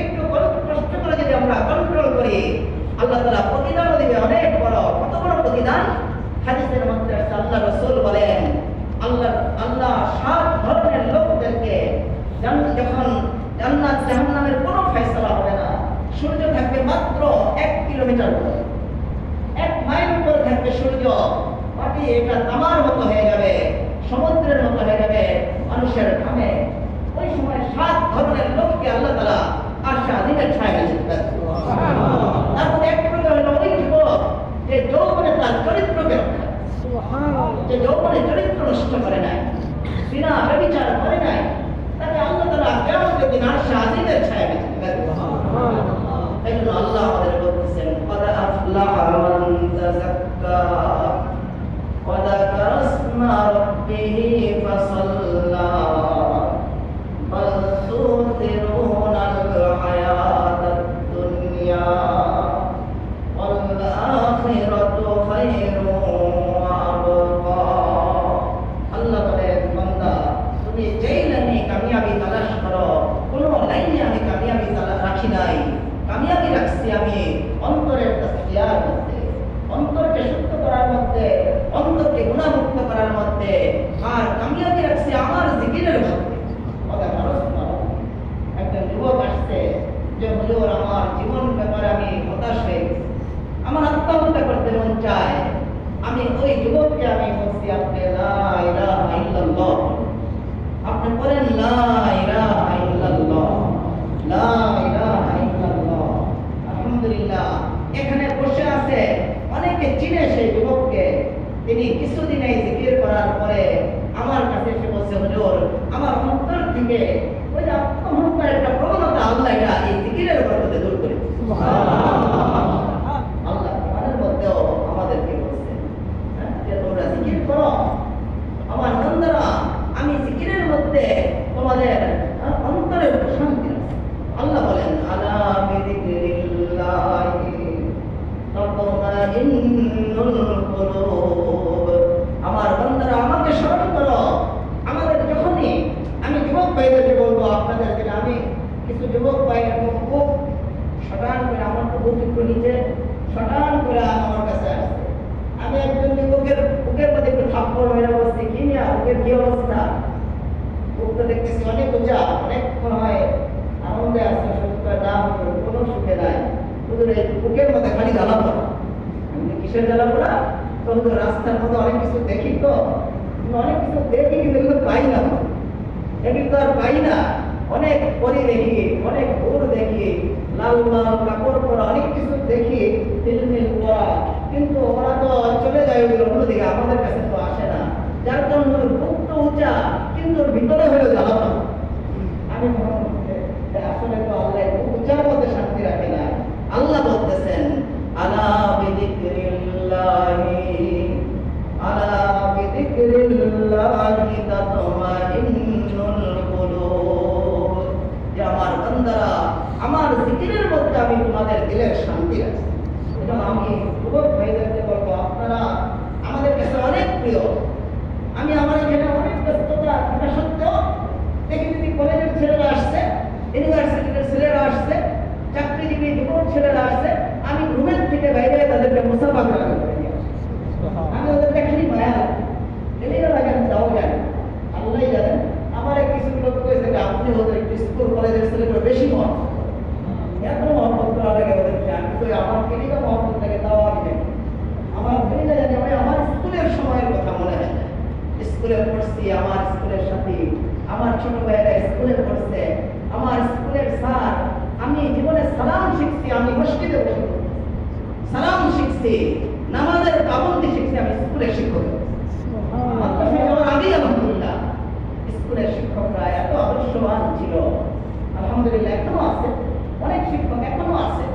একটু কষ্ট করে যদি আমরা কন্ট্রোল করি, আল্লাহ তাআলা প্রতিদান দিবে অনেক বড়। কত বড় প্রতিদান? হাদিসের মধ্যে আল্লাহ রাসূল বলেন আল্লাহ 7 ধরনের লোকদেরকে যখন জান্নাত জাহান্নামের কোনো ফয়সালা হবে না, সূর্য থাকবে মাত্র 1 কিলোমিটার উপরে, 1 মাইল উপরে থাকবে সূর্য, মাটি এটা তামার মতো হয়ে যাবে, সমুদ্রের মতো হয়ে যাবে মানুষের ঘামে। ওই সময় 7 ধরনের লোককে আল্লাহ তাআলা আরশে আজিমের ছায়ায় রাখবেন। তারপরে এক প্রকার হলো ওই যুবক যে যৌবনে তার চরিত্রকে রক্ষা, যে যৌবনে চরিত্র নষ্ট করে নাই, জিনা ব্যভিচার করে নাই, তাকে আল্লাহ তাআলা কিয়ামতের দিন আরশে আজিমের ছায়ায় রাখবেন। এই জন্য আল্লাহ আমাদের বলতেছেন ক্বাদ আফলাহা মান তাযাক্কা ওয়া যাকারা ইসমা রাব্বিহি ফাসাল্লা বাল তু'থিরুনাল হায়াতাদ দুনিয়া ওয়াল আখিরাতু খায়রুন ওয়া আবকা। আল্লাহ বলেন বান্দা তুমি যেই লাইনে কামিয়াবি তালাশ করো, কোন লাইনে আমি কামিয়াবি তালাশ রাখি নাই, কামিয়াবি রাখছি আমি অন্তরের তাসফিয়ার মধ্যে, অন্তরকে শুদ্ধ করার মধ্যে, অন্তরকে গুনাহমুক্ত করার মধ্যে, আর কামিয়াবি রাখছি আমার জিকিরের মধ্যে। একজন যুবক আসছে যে হুজুর আমার জীবন ব্যাপারে আমি হতাশ হয়ে গেছি, আমার আত্মহত্যা করতে মন চায়। আমি ওই যুবককে আমি বলছি আপনি লা ইলাহা ইল্লাল্লাহ, আপনি বলেন লা ইলাহা ইল্লাল্লাহ, লা ইলাহা ইল্লাল্লাহ। আলহামদুলিল্লাহ এখানে বসে আছে অনেকে চিনে সেই যুবককে, তিনি কিছুদিন এই জিকির করার পরে আমার কাছে এসে বলছে, হুজুর আমার অন্তর থেকে ওই যে আত্মহত্যার একটা প্রবণতা আল্লাহ এটা এই জিকিরের বরকতে দূর করে দিয়েছে। আল্লাহ কোরআনের মধ্যেও আমাদেরকে বলছে যে তোমরা জিকির করো আমার বান্দারা, আমি জিকিরের মধ্যে তোমাদের অন্তরের শান্তি আছে। আল্লাহ বলেন আলা বিযিকরিল্লাহি তাতমাইন্নুল কুলুব, আমার বান্দারা আমাকে স্মরণ করো। আমাদের যখনই আমি যুবক ভাইদেরকে বলবো, আপনাদেরকে আমি কিছু যুবক ভাই খুব শটান করে আমার তো বুক একটু নিচে শটান করে আমার কাছে আসছে। আমি একজন যুবকের বুকের মধ্যে একটু থাপ্পড় মেরে বসছি, কি নিয়ে বুকের কি অবস্থা? বুক তো দেখতেছি অনেক উঁচা, অনেক মনে হয় আনন্দে আসছে, সুস্থ না কোনো সুখে নাই, শুধু এই বুকের মধ্যে খালি জ্বালা পড়া। আমি কিসের জ্বালা পড়া? তো রাস্তার মধ্যে অনেক কিছু দেখি, তো অনেক কিছু দেখি কিন্তু এগুলো পাই না, এগুলো তো আর পাই না। অনেক পরি দেখি, অনেক ভোর দেখি, লাল লাল কাপড় পরা, অনেক কিছু দেখি নীল পরা, কিন্তু ওরা তো চলে যায় ওগুলো অন্যদিকে, আমাদের কাছে তো আসে না। যার কারণে বুক তো উঁচা কিন্তু ভিতরে হলো জ্বালানো। আমি মনে হচ্ছে আসলে তো আল্লাহ উঁচার মধ্যে শান্তি রাখে না। আল্লাহ বলতেছেন আলা বিযিকরিল্লাহি আলা বিযিকরিল্লাহি তাতমাইন্নুল কুলুব, যে আমার বান্দারা আমার জিকিরের মধ্যে আমি তোমাদের দিলের শান্তি রাখছি। এবং আমি যুবক ভাইদেরকে বলবো, আপনারা আমাদের কাছে অনেক প্রিয়। আমি আমার এখানে অনেক ব্যস্ততা থাকা সত্ত্বেও দেখি যদি কলেজের ছেলেরা আসছে, ইউনিভার্সিটির ছেলেরা আসছে, চাকরিজীবী যুবক ছেলেরা আসছে, আমি রুমের থেকে বাইরে তাদেরকে মুসাফা করে নিয়ে আসি। আমি ওদের দেখিনি মায়া এদিকে লাগেন যাও জানেন, আল্লাহ জানেন। আমার কিছু লোক কয়েছে যে আপনি ওদের স্কুল কলেজের ছেলেগুলো বেশি মহৎ, এত মহব্বত করা লাগে ওদেরকে। আমি তো আমার কেনিকা মহব্বত লাগে, তাও আমি দেখি আমার কেনিকা জানি। আমি আমার স্কুলের সময়ের কথা মনে হয়, স্কুলে পড়ছি, আমার স্কুলের সাথে আমার ছোট ভাইয়েরা স্কুলে পড়ছে, আমার স্কুলের স্যার, আমি জীবনে সালাম শিখছি, আমি মসজিদে বসে সালাম শিখছি, নামাজের পাবন্দি শিখছি, আমি স্কুলের শিক্ষক। আগেই আলহামদুলিল্লাহ স্কুলের শিক্ষকরা এত আদর্শবান ছিল, আলহামদুলিল্লাহ এখনো আছে, অনেক শিক্ষক এখনো আছে।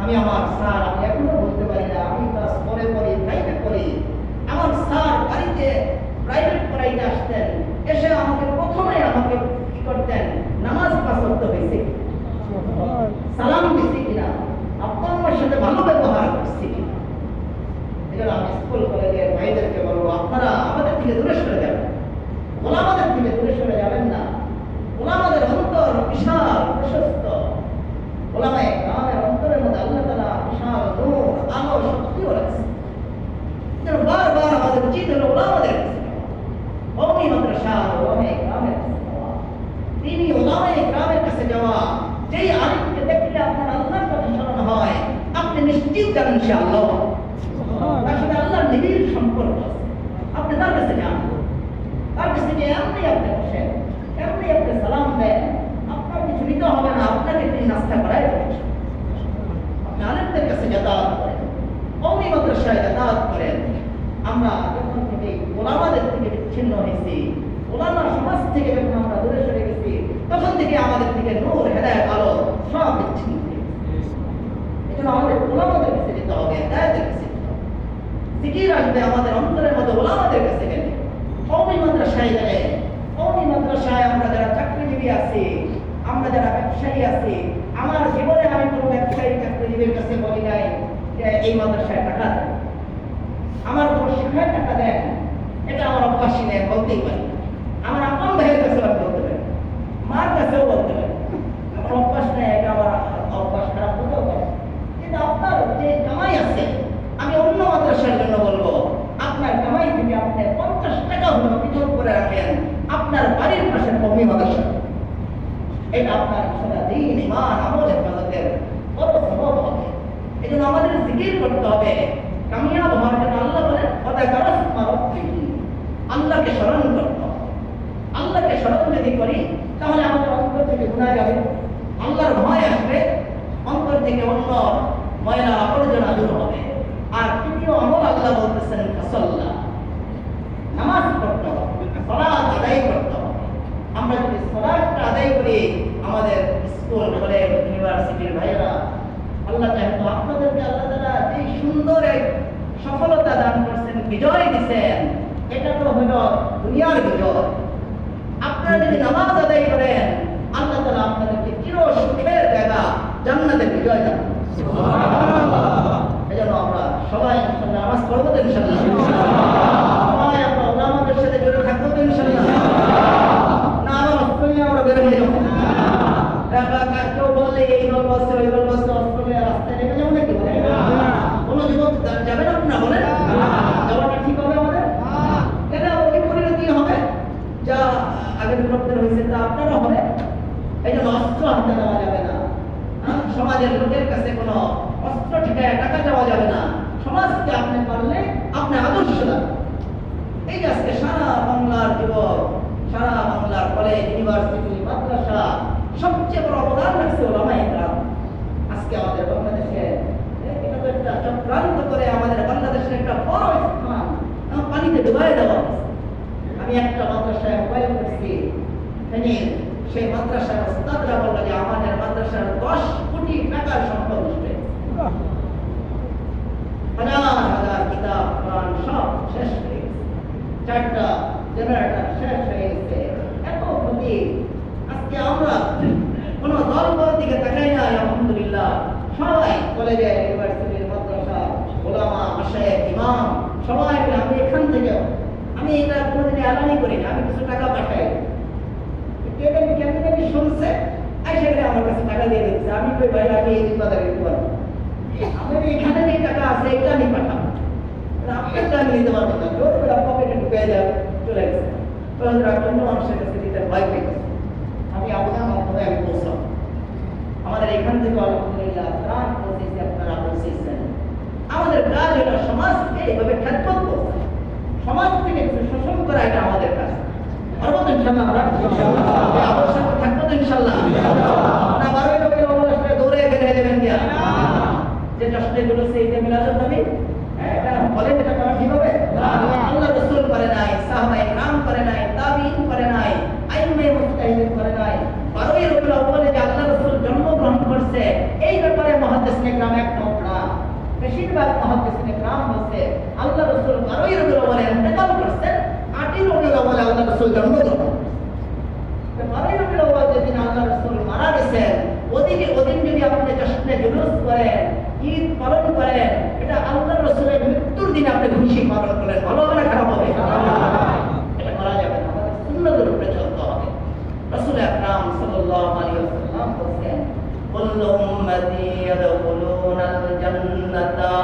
আমি আমার স্যার, আমি এখনো বলতে পারি না, আমি ক্লাস 4 পড়ি, 5 পড়ি, আমার স্যার বাড়িতে প্রাইভেট পড়াইতে আসতেন, এসে আমাকে প্রথমে আমাকে কি করতেন, নামাজ পাস করতে হয়েছে, সালাম দিচ্ছি কিনা, আপনার আমার সাথে ভালো ব্যবহার করছি কিনা। এজন্য আমি স্কুল কলেজের ভাইদেরকে বলবো, আপনারা আমাদের থেকে দূরে সরে যাবেন, ওলামাদের থেকে দূরে সরে যাবেন না। ওলামাদের অন্তর বিশাল প্রশস্ত, ওলামায়ে কেরামের অন্তরের মধ্যে আল্লাহ তাআলা বিশাল নূর, আলো, শক্তি রাখছে। বারবার আমাদের উচিত হলো ওলামাদের কাছে কওমি মাদ্রাসা ওলামায়ে কেরামের কাছে যাওয়া, তিনি ওলামায়ে কেরামের কাছে যাওয়া। যেই আলিমকে দেখলে আপনার আল্লাহর কথা স্মরণ হয়, আপনি নিশ্চিত জানেন সে আল্লাহ, তার সাথে আল্লাহর নিবিড় সম্পর্ক আছে। আপনি তার কাছে যান, তার কাছে গিয়ে এমনি আপনি বসেন, এমনি আপনি সালাম দেন, আপনার কিছু নিতে হবে না, আপনাকে তিনি নাস্তা করাই দেবেন। আপনি আলেমদের কাছে যাতায়াত করেন, কওমি মাদ্রাসায় যাতায়াত করেন। আমরা যখন থেকে ওলামাদের থেকে বিচ্ছিন্ন হয়েছি, ওলামা সমাজ থেকে যখন আমরা দূরে সরে গেছি, তখন থেকে আমাদের থেকে নূর, হেদায়েত, আলো সব বিচ্ছিন্ন হয়ে গেছে। এজন্য আমাদের ওলামাদের কাছে যেতে হবে, হেদায়েতের কাছে যেতে হবে। জিকির আসবে আমাদের অন্তরের মধ্যে ওলামাদের কাছে গেলে, কওমি মাদ্রাসায় গেলে। কওমি মাদ্রাসায় আমরা যারা চাকরিজীবী আছি, আমরা যারা ব্যবসায়ী আছি, আমার জীবনে আমি কোনো ব্যবসায়ী চাকরিজীবীর কাছে বলি নাই যে এই মাদ্রাসায় টাকা দেন, আমার কোনো শিক্ষায় টাকা দেন, এটা আমার অভ্যাসই নেই, বলতেই পারি। আমার আপন ভাইয়ের কাছে বলতে পারি, মার কাছেও বলতে পারি, আমার অভ্যাস নেই, এটা আমার অভ্যাস খারাপ হতেও পারে। কিন্তু আপনার যে কামাই আছে, আমি অন্য মাদ্রাসার জন্য বলবো, আপনার কামাই থেকে আপনি 50 টাকা হলেও বিতরণ করে রাখেন আপনার বাড়ির পাশে কওমি মাদ্রাসা। এটা আপনার সারা দিন ঈমান, আমল, ইবাদতের বড় সওয়াব হবে। এজন্য আমাদের জিকির করতে হবে। কামিয়াব হওয়ার জন্য আল্লাহ বলেন ওয়াদাকারাসমা রাব্বিহি, আল্লাহকে স্মরণ করতে হবে। আল্লাহকে স্মরণ যদি করি তাহলে আমাদের অন্তর থেকে গুনাহ যাবে, আল্লাহর ভয় আসবে, অন্তর থেকে অন্য ময়লা আবর্জনা দূর হবে। আর তৃতীয় আমল আল্লাহ বলতেছেন ফাসাল্লা, নামাজ পড়তে হবে, সালাত আদায় করতে হবে। আমরা যদি সালাতটা আদায় করি, আমাদের স্কুল কলেজ ইউনিভার্সিটির ভাইয়েরা, আল্লাহ যেহেতু আপনাদেরকে আল্লাহ তাআলা এই সুন্দর এক সফলতা দান করছেন, বিজয় দিচ্ছেন, এটা তো হলো দুনিয়ার বিজয়। আপনারা যদি নামাজ আদায় করেন, আল্লাহ তাআলা আপনাদেরকে চির সুখের জায়গা জান্নাতের বিজয় দান করবেন। সুবহানাল্লাহ। এজন্য আমরা সবাই ইনশাআল্লাহ নামাজ পড়বো তো ইনশাআল্লাহ। সবাই আমরা ওলামাদের সাথে জড়িত থাকবো তো ইনশাআল্লাহ। না আমরা অস্ট্রেলিয়া আমরা বের হয়ে যাবো। কেউ বললে এই দল বসছে ওই দল বসছে, অস্ট্রেলিয়া রাস্তায় নেমে যাবো নাকি? কোনো যুবক যাবে না আপনারা বলেন? যাওয়াটা ঠিক হবে আমাদের? এটা ওই পরিণতি হবে যা আগের বক্তব্য হয়েছে তা আপনারও হবে। এই জন্য অস্ত্র হাতে নেওয়া যাবে না। সমাজের লোকের কাছে কোনো অস্ত্র ঠিকায় টাকা যাওয়া যাবে না। সমাজকে আপনি পারলে আপনি আদর্শ লাগবে। এই যে আজকে সারা বাংলার যুবক, সারা বাংলার কলেজ ইউনিভার্সিটি মাদ্রাসা সবচেয়ে বড় অবদান রাখছে ওলামায়ে কেরাম। আজকে আমাদের বাংলাদেশে এটা তো একটা চক্রান্ত করে আমাদের বাংলাদেশের একটা বড় স্থান পানিতে ডুবাই দেওয়া হয়েছে। আমি একটা মাদ্রাসায় মোবাইল করছি, সেই মাদ্রাসার ওস্তাদরা বলল যে আমাদের মাদ্রাসার 10 কোটি টাকার সম্পদ নষ্ট হয়েছে। হাজার হাজার কিতাব কোরআন সব শেষ হয়ে গেছে, 4টা জেনারেটর শেষ হয়ে গেছে, এত ক্ষতি। আজকে আমরা কোন দল বল দিকে তাকাই না। আলহামদুলিল্লাহ সবাই কলেজে ইউনিভার্সিটির মাদ্রাসা ওলামা মাশায়েখ ইমাম সবাই মিলে, আমি এখান থেকে, আমি এটা কোনোদিন এলানি করি না, আমি কিছু টাকা পাঠাই। কেন শুনছে সেখানে আমার কাছে টাকা দিয়ে দিচ্ছে, আমি কই ভাই আমি এই বাজারে দিতে পারবো, আমার এখানে যে টাকা আছে এটা আমি পাঠাবো, আপনারটা আমি নিতে পারবো না। জোর করে পকেটে ঢুকে যাবে, চলে গেছে। অন্য মানুষের কাছে দিতে ভয় পেয়েছে। আমি আপনার মাধ্যমে আমি পৌঁছাবো। আমাদের এখান থেকে আলহামদুলিল্লাহ প্রাণ পৌঁছেছে, আপনারা পৌঁছেছেন। আমাদের কাজ হলো সমাজকে এভাবে খ্যাতমত করতে, সমাজ থেকে শোষণ করা, এটা আমাদের কাজ। পারবো তো ইনশাআল্লাহ? আমরা আদর্শ থাকবো তো ইনশাআল্লাহ? না 12 রবিউল আউয়াল আসলে দৌড়ে বের হয়ে যাবেন কি? যে জশ্নগুলো সেইটা মিলাদুন নবী, এটা বলে এটা করা ঠিক হবে? আল্লাহ রাসূল করে নাই, সাহাবায়ে کرام করে নাই, তাবিঈন করে নাই, আইম্মে মুজতাহিদিন করে নাই। 12 রবিউল আউয়ালে যে আল্লাহ রাসূল জন্মগ্রহণ করছে, এই ব্যাপারে মুহাদ্দিসিনে کرام একমত না। বেশিরভাগ মুহাদ্দিসিনে کرام বলছে আল্লাহ রাসূল 12 রবিউল আউয়ালে ইন্তেকাল করছেন, 8 রবিউল আউয়ালে আল্লাহ রাসূল জন্মগ্রহণ করছেন। 12 রবিউল আউয়াল যেদিন আল্লাহ রাসূল মারা গেছেন, ওদিন যদি আপনি জশ্নে জুলুস করেন, ঈদ পালন করেন, এটা আল্লাহ রাসূলের মৃত্যুর দিন আপনি খুশি পালন করেন, ভালো হবে না খারাপ হবে? এটা করা যাবে না। আমাদের সুন্নতের উপরে চলতে হবে। রাসূল আকরাম সাল্লাল্লাহু আলাইহি ওয়াসাল্লাম বলেন, কুল্লু উম্মতি ইয়াদখুলুনাল জান্নাতা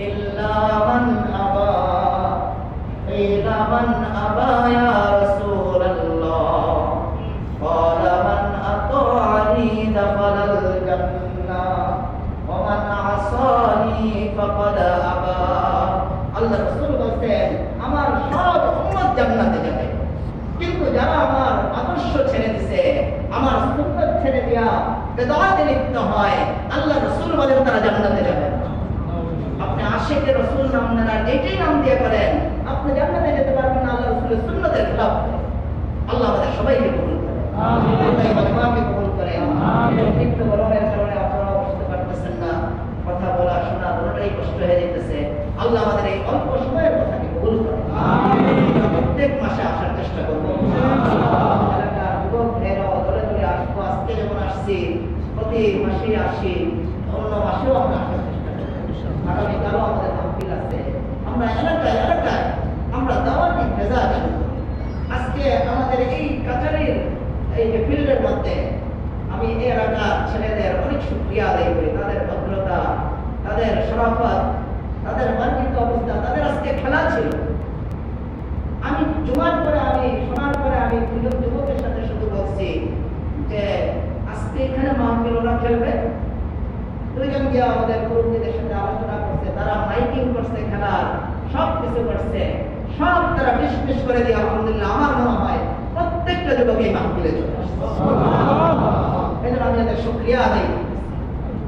ইল্লা মান আবা, ইল্লা মান আবা ইয়া রাসূলুল্লাহ, ক্বালা মান আতা'আনি দাখালাল জান্নাহ ওয়া মান আসানি ফাকাদ আবা। আল্লাহ রাসূল বলেন, আমার সব উম্মত জান্নাতে যাবে, কিন্তু যারা আমার আদর্শ ছেড়ে দিয়েছে, আমার সুন্নাত ছেড়ে দিয়া বেদাতে লিপ্ত হয়, আল্লাহ রাসূল বলেন তারা জান্নাতে যাবে। আপনি আশিকে রাসূল নাম নেন আর এটাই নাম দিয়ে করেন, আপনি জান্নাতে যেতে পারবেন না। আল্লাহ রাসূলের সুন্নাতের খেলাফ করে। আল্লাহ আমাদের সবাইকে কবুল করে, আমিন। আল্লাহ কবুল করে, আমিন। একটু গরমের কারণে আপনারা বুঝতে পারতেছেন না, কথা বলা শোনা দুটোই কষ্ট হয়ে যেতেছে। আল্লাহ আমাদের এই অল্প সময়ের কথাকে কবুল করে, আমিন। প্রত্যেক মাসে আসার চেষ্টা করব ইনশাআল্লাহ। এলাকার যুবক ভাইরা দলে দলে আসবো, আজকে যেমন আসছি প্রতি মাসে আসি, অন্য মাসেও আমরা আসার চেষ্টা করব ইনশাআল্লাহ। আগামীকালও আমাদের মাহফিল আছে। আমরা এলাকায় আমরা দাওয়াতি ভেজা শুরু করি। আজকে আমাদের এই কাছারির এই যে ফিল্ডের মধ্যে আমি এই এলাকার ছেলেদের অনেক শুকরিয়া আদায় করি, তাদের ভদ্রতা, তাদের শরাফত, তাদের মার্জিত অবস্থা। তাদের আজকে খেলা ছিল। আমি জুমার পরে আমি শোনার পরে আমি দুজন যুবকের সাথে শুধু বলছি যে আজকে এখানে মাহফিল ওরা খেলবে। দুইজন গিয়ে আমাদের মুরব্বীদের সাথে আলোচনা করছে, তারা মাইকিং করছে, খেলার সব কিছু করছে, সব তারা বিশ করে দিয়ে আলহামদুলিল্লাহ আমার মনে হয় প্রত্যেকটা যুবক এই মাহফিলে চলে আসছে। এই জন্য আমি তাদের শুকরিয়া আদায় করি।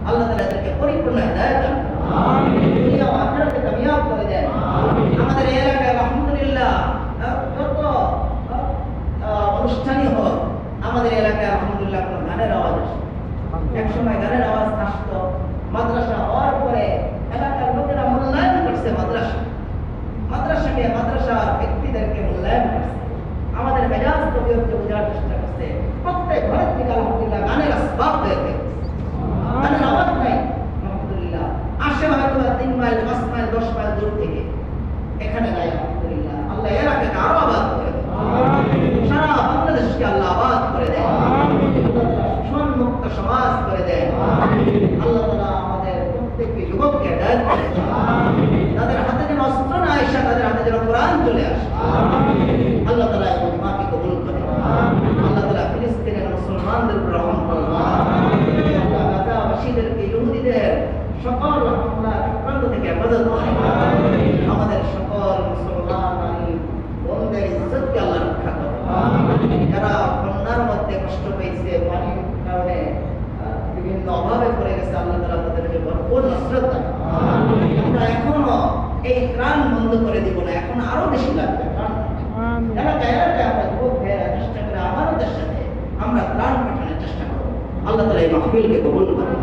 আল্লাহ তাআলা তাদেরকে পরিপূর্ণ হিদায়াত দান করুন। দুনিয়া ও আখিরাতে কামিয়াব করে দেন। আমাদের এই এলাকায় আলহামদুলিল্লাহ যত অনুষ্ঠানই হোক, আমাদের এলাকায় আলহামদুলিল্লাহ কোনো গানের আওয়াজ আসে। একসময় গানের আওয়াজ আসতো, মাদ্রাসা হওয়ার পরে এলাকার লোকেরা মূল্যায়ন করছে মাদ্রাসাকে, মাদ্রাসার ব্যক্তিদেরকে মূল্যায়ন করছে, আমাদের মেজাজ তবিয়তকে বোঝার চেষ্টা করছে। প্রত্যেক ঘরের থেকে আলহামদুলিল্লাহ গানের আসবাব বের হয়েছে, গানের আওয়াজ নাই আলহামদুলিল্লাহ। আসে হয়তো 3 মাইল 5 মাইল 10 মাইল দূর থেকে, এখানে নাই আলহামদুলিল্লাহ। আল্লাহ এলাকাকে আরো আবাদ করে দেন, সারা বাংলাদেশকে আল্লাহ আবাদ করে দেন, মুক্ত সমাজ করে দেন। আল্লাহ তাআলা আমাদের প্রত্যেককে যুবককে হেদায়েত করে দেন, তাদের হাতে যেন অস্ত্র না আসে, তাদের হাতে যেন কোরআন চলে আসে। আল্লাহ তাআলা এই মজমাকে কবুল করেন। আল্লাহ তাআলা ফিলিস্তিনের মুসলমানদের উপর রহম করুন। আল্লাহ গাজাবাসীদেরকে, ইহুদিদের সকল হামলা চক্রান্ত থেকে হেফাজত করেন। আমাদের সকল মুসলমান বোনদের ইজ্জতকে আল্লাহ রক্ষা করেন। যারা বন্যার মধ্যে কষ্ট পেয়েছে, পানির কারণে বিভিন্ন অভাবে পড়ে গেছে, আল্লাহ তাআলা তাদেরকে ভরপুর নসরত দান। আমরা এখনো এই ত্রাণ বন্ধ করে দিব না, এখন আরো বেশি লাগবে ত্রাণ। এলাকায় আমরা যুবক ভাইয়েরা চেষ্টা করে আমাদের সাথে আমরা ত্রাণ পাঠানোর চেষ্টা করব। আল্লাহ তাআলা এই মাহফিলকে কবুল করুন।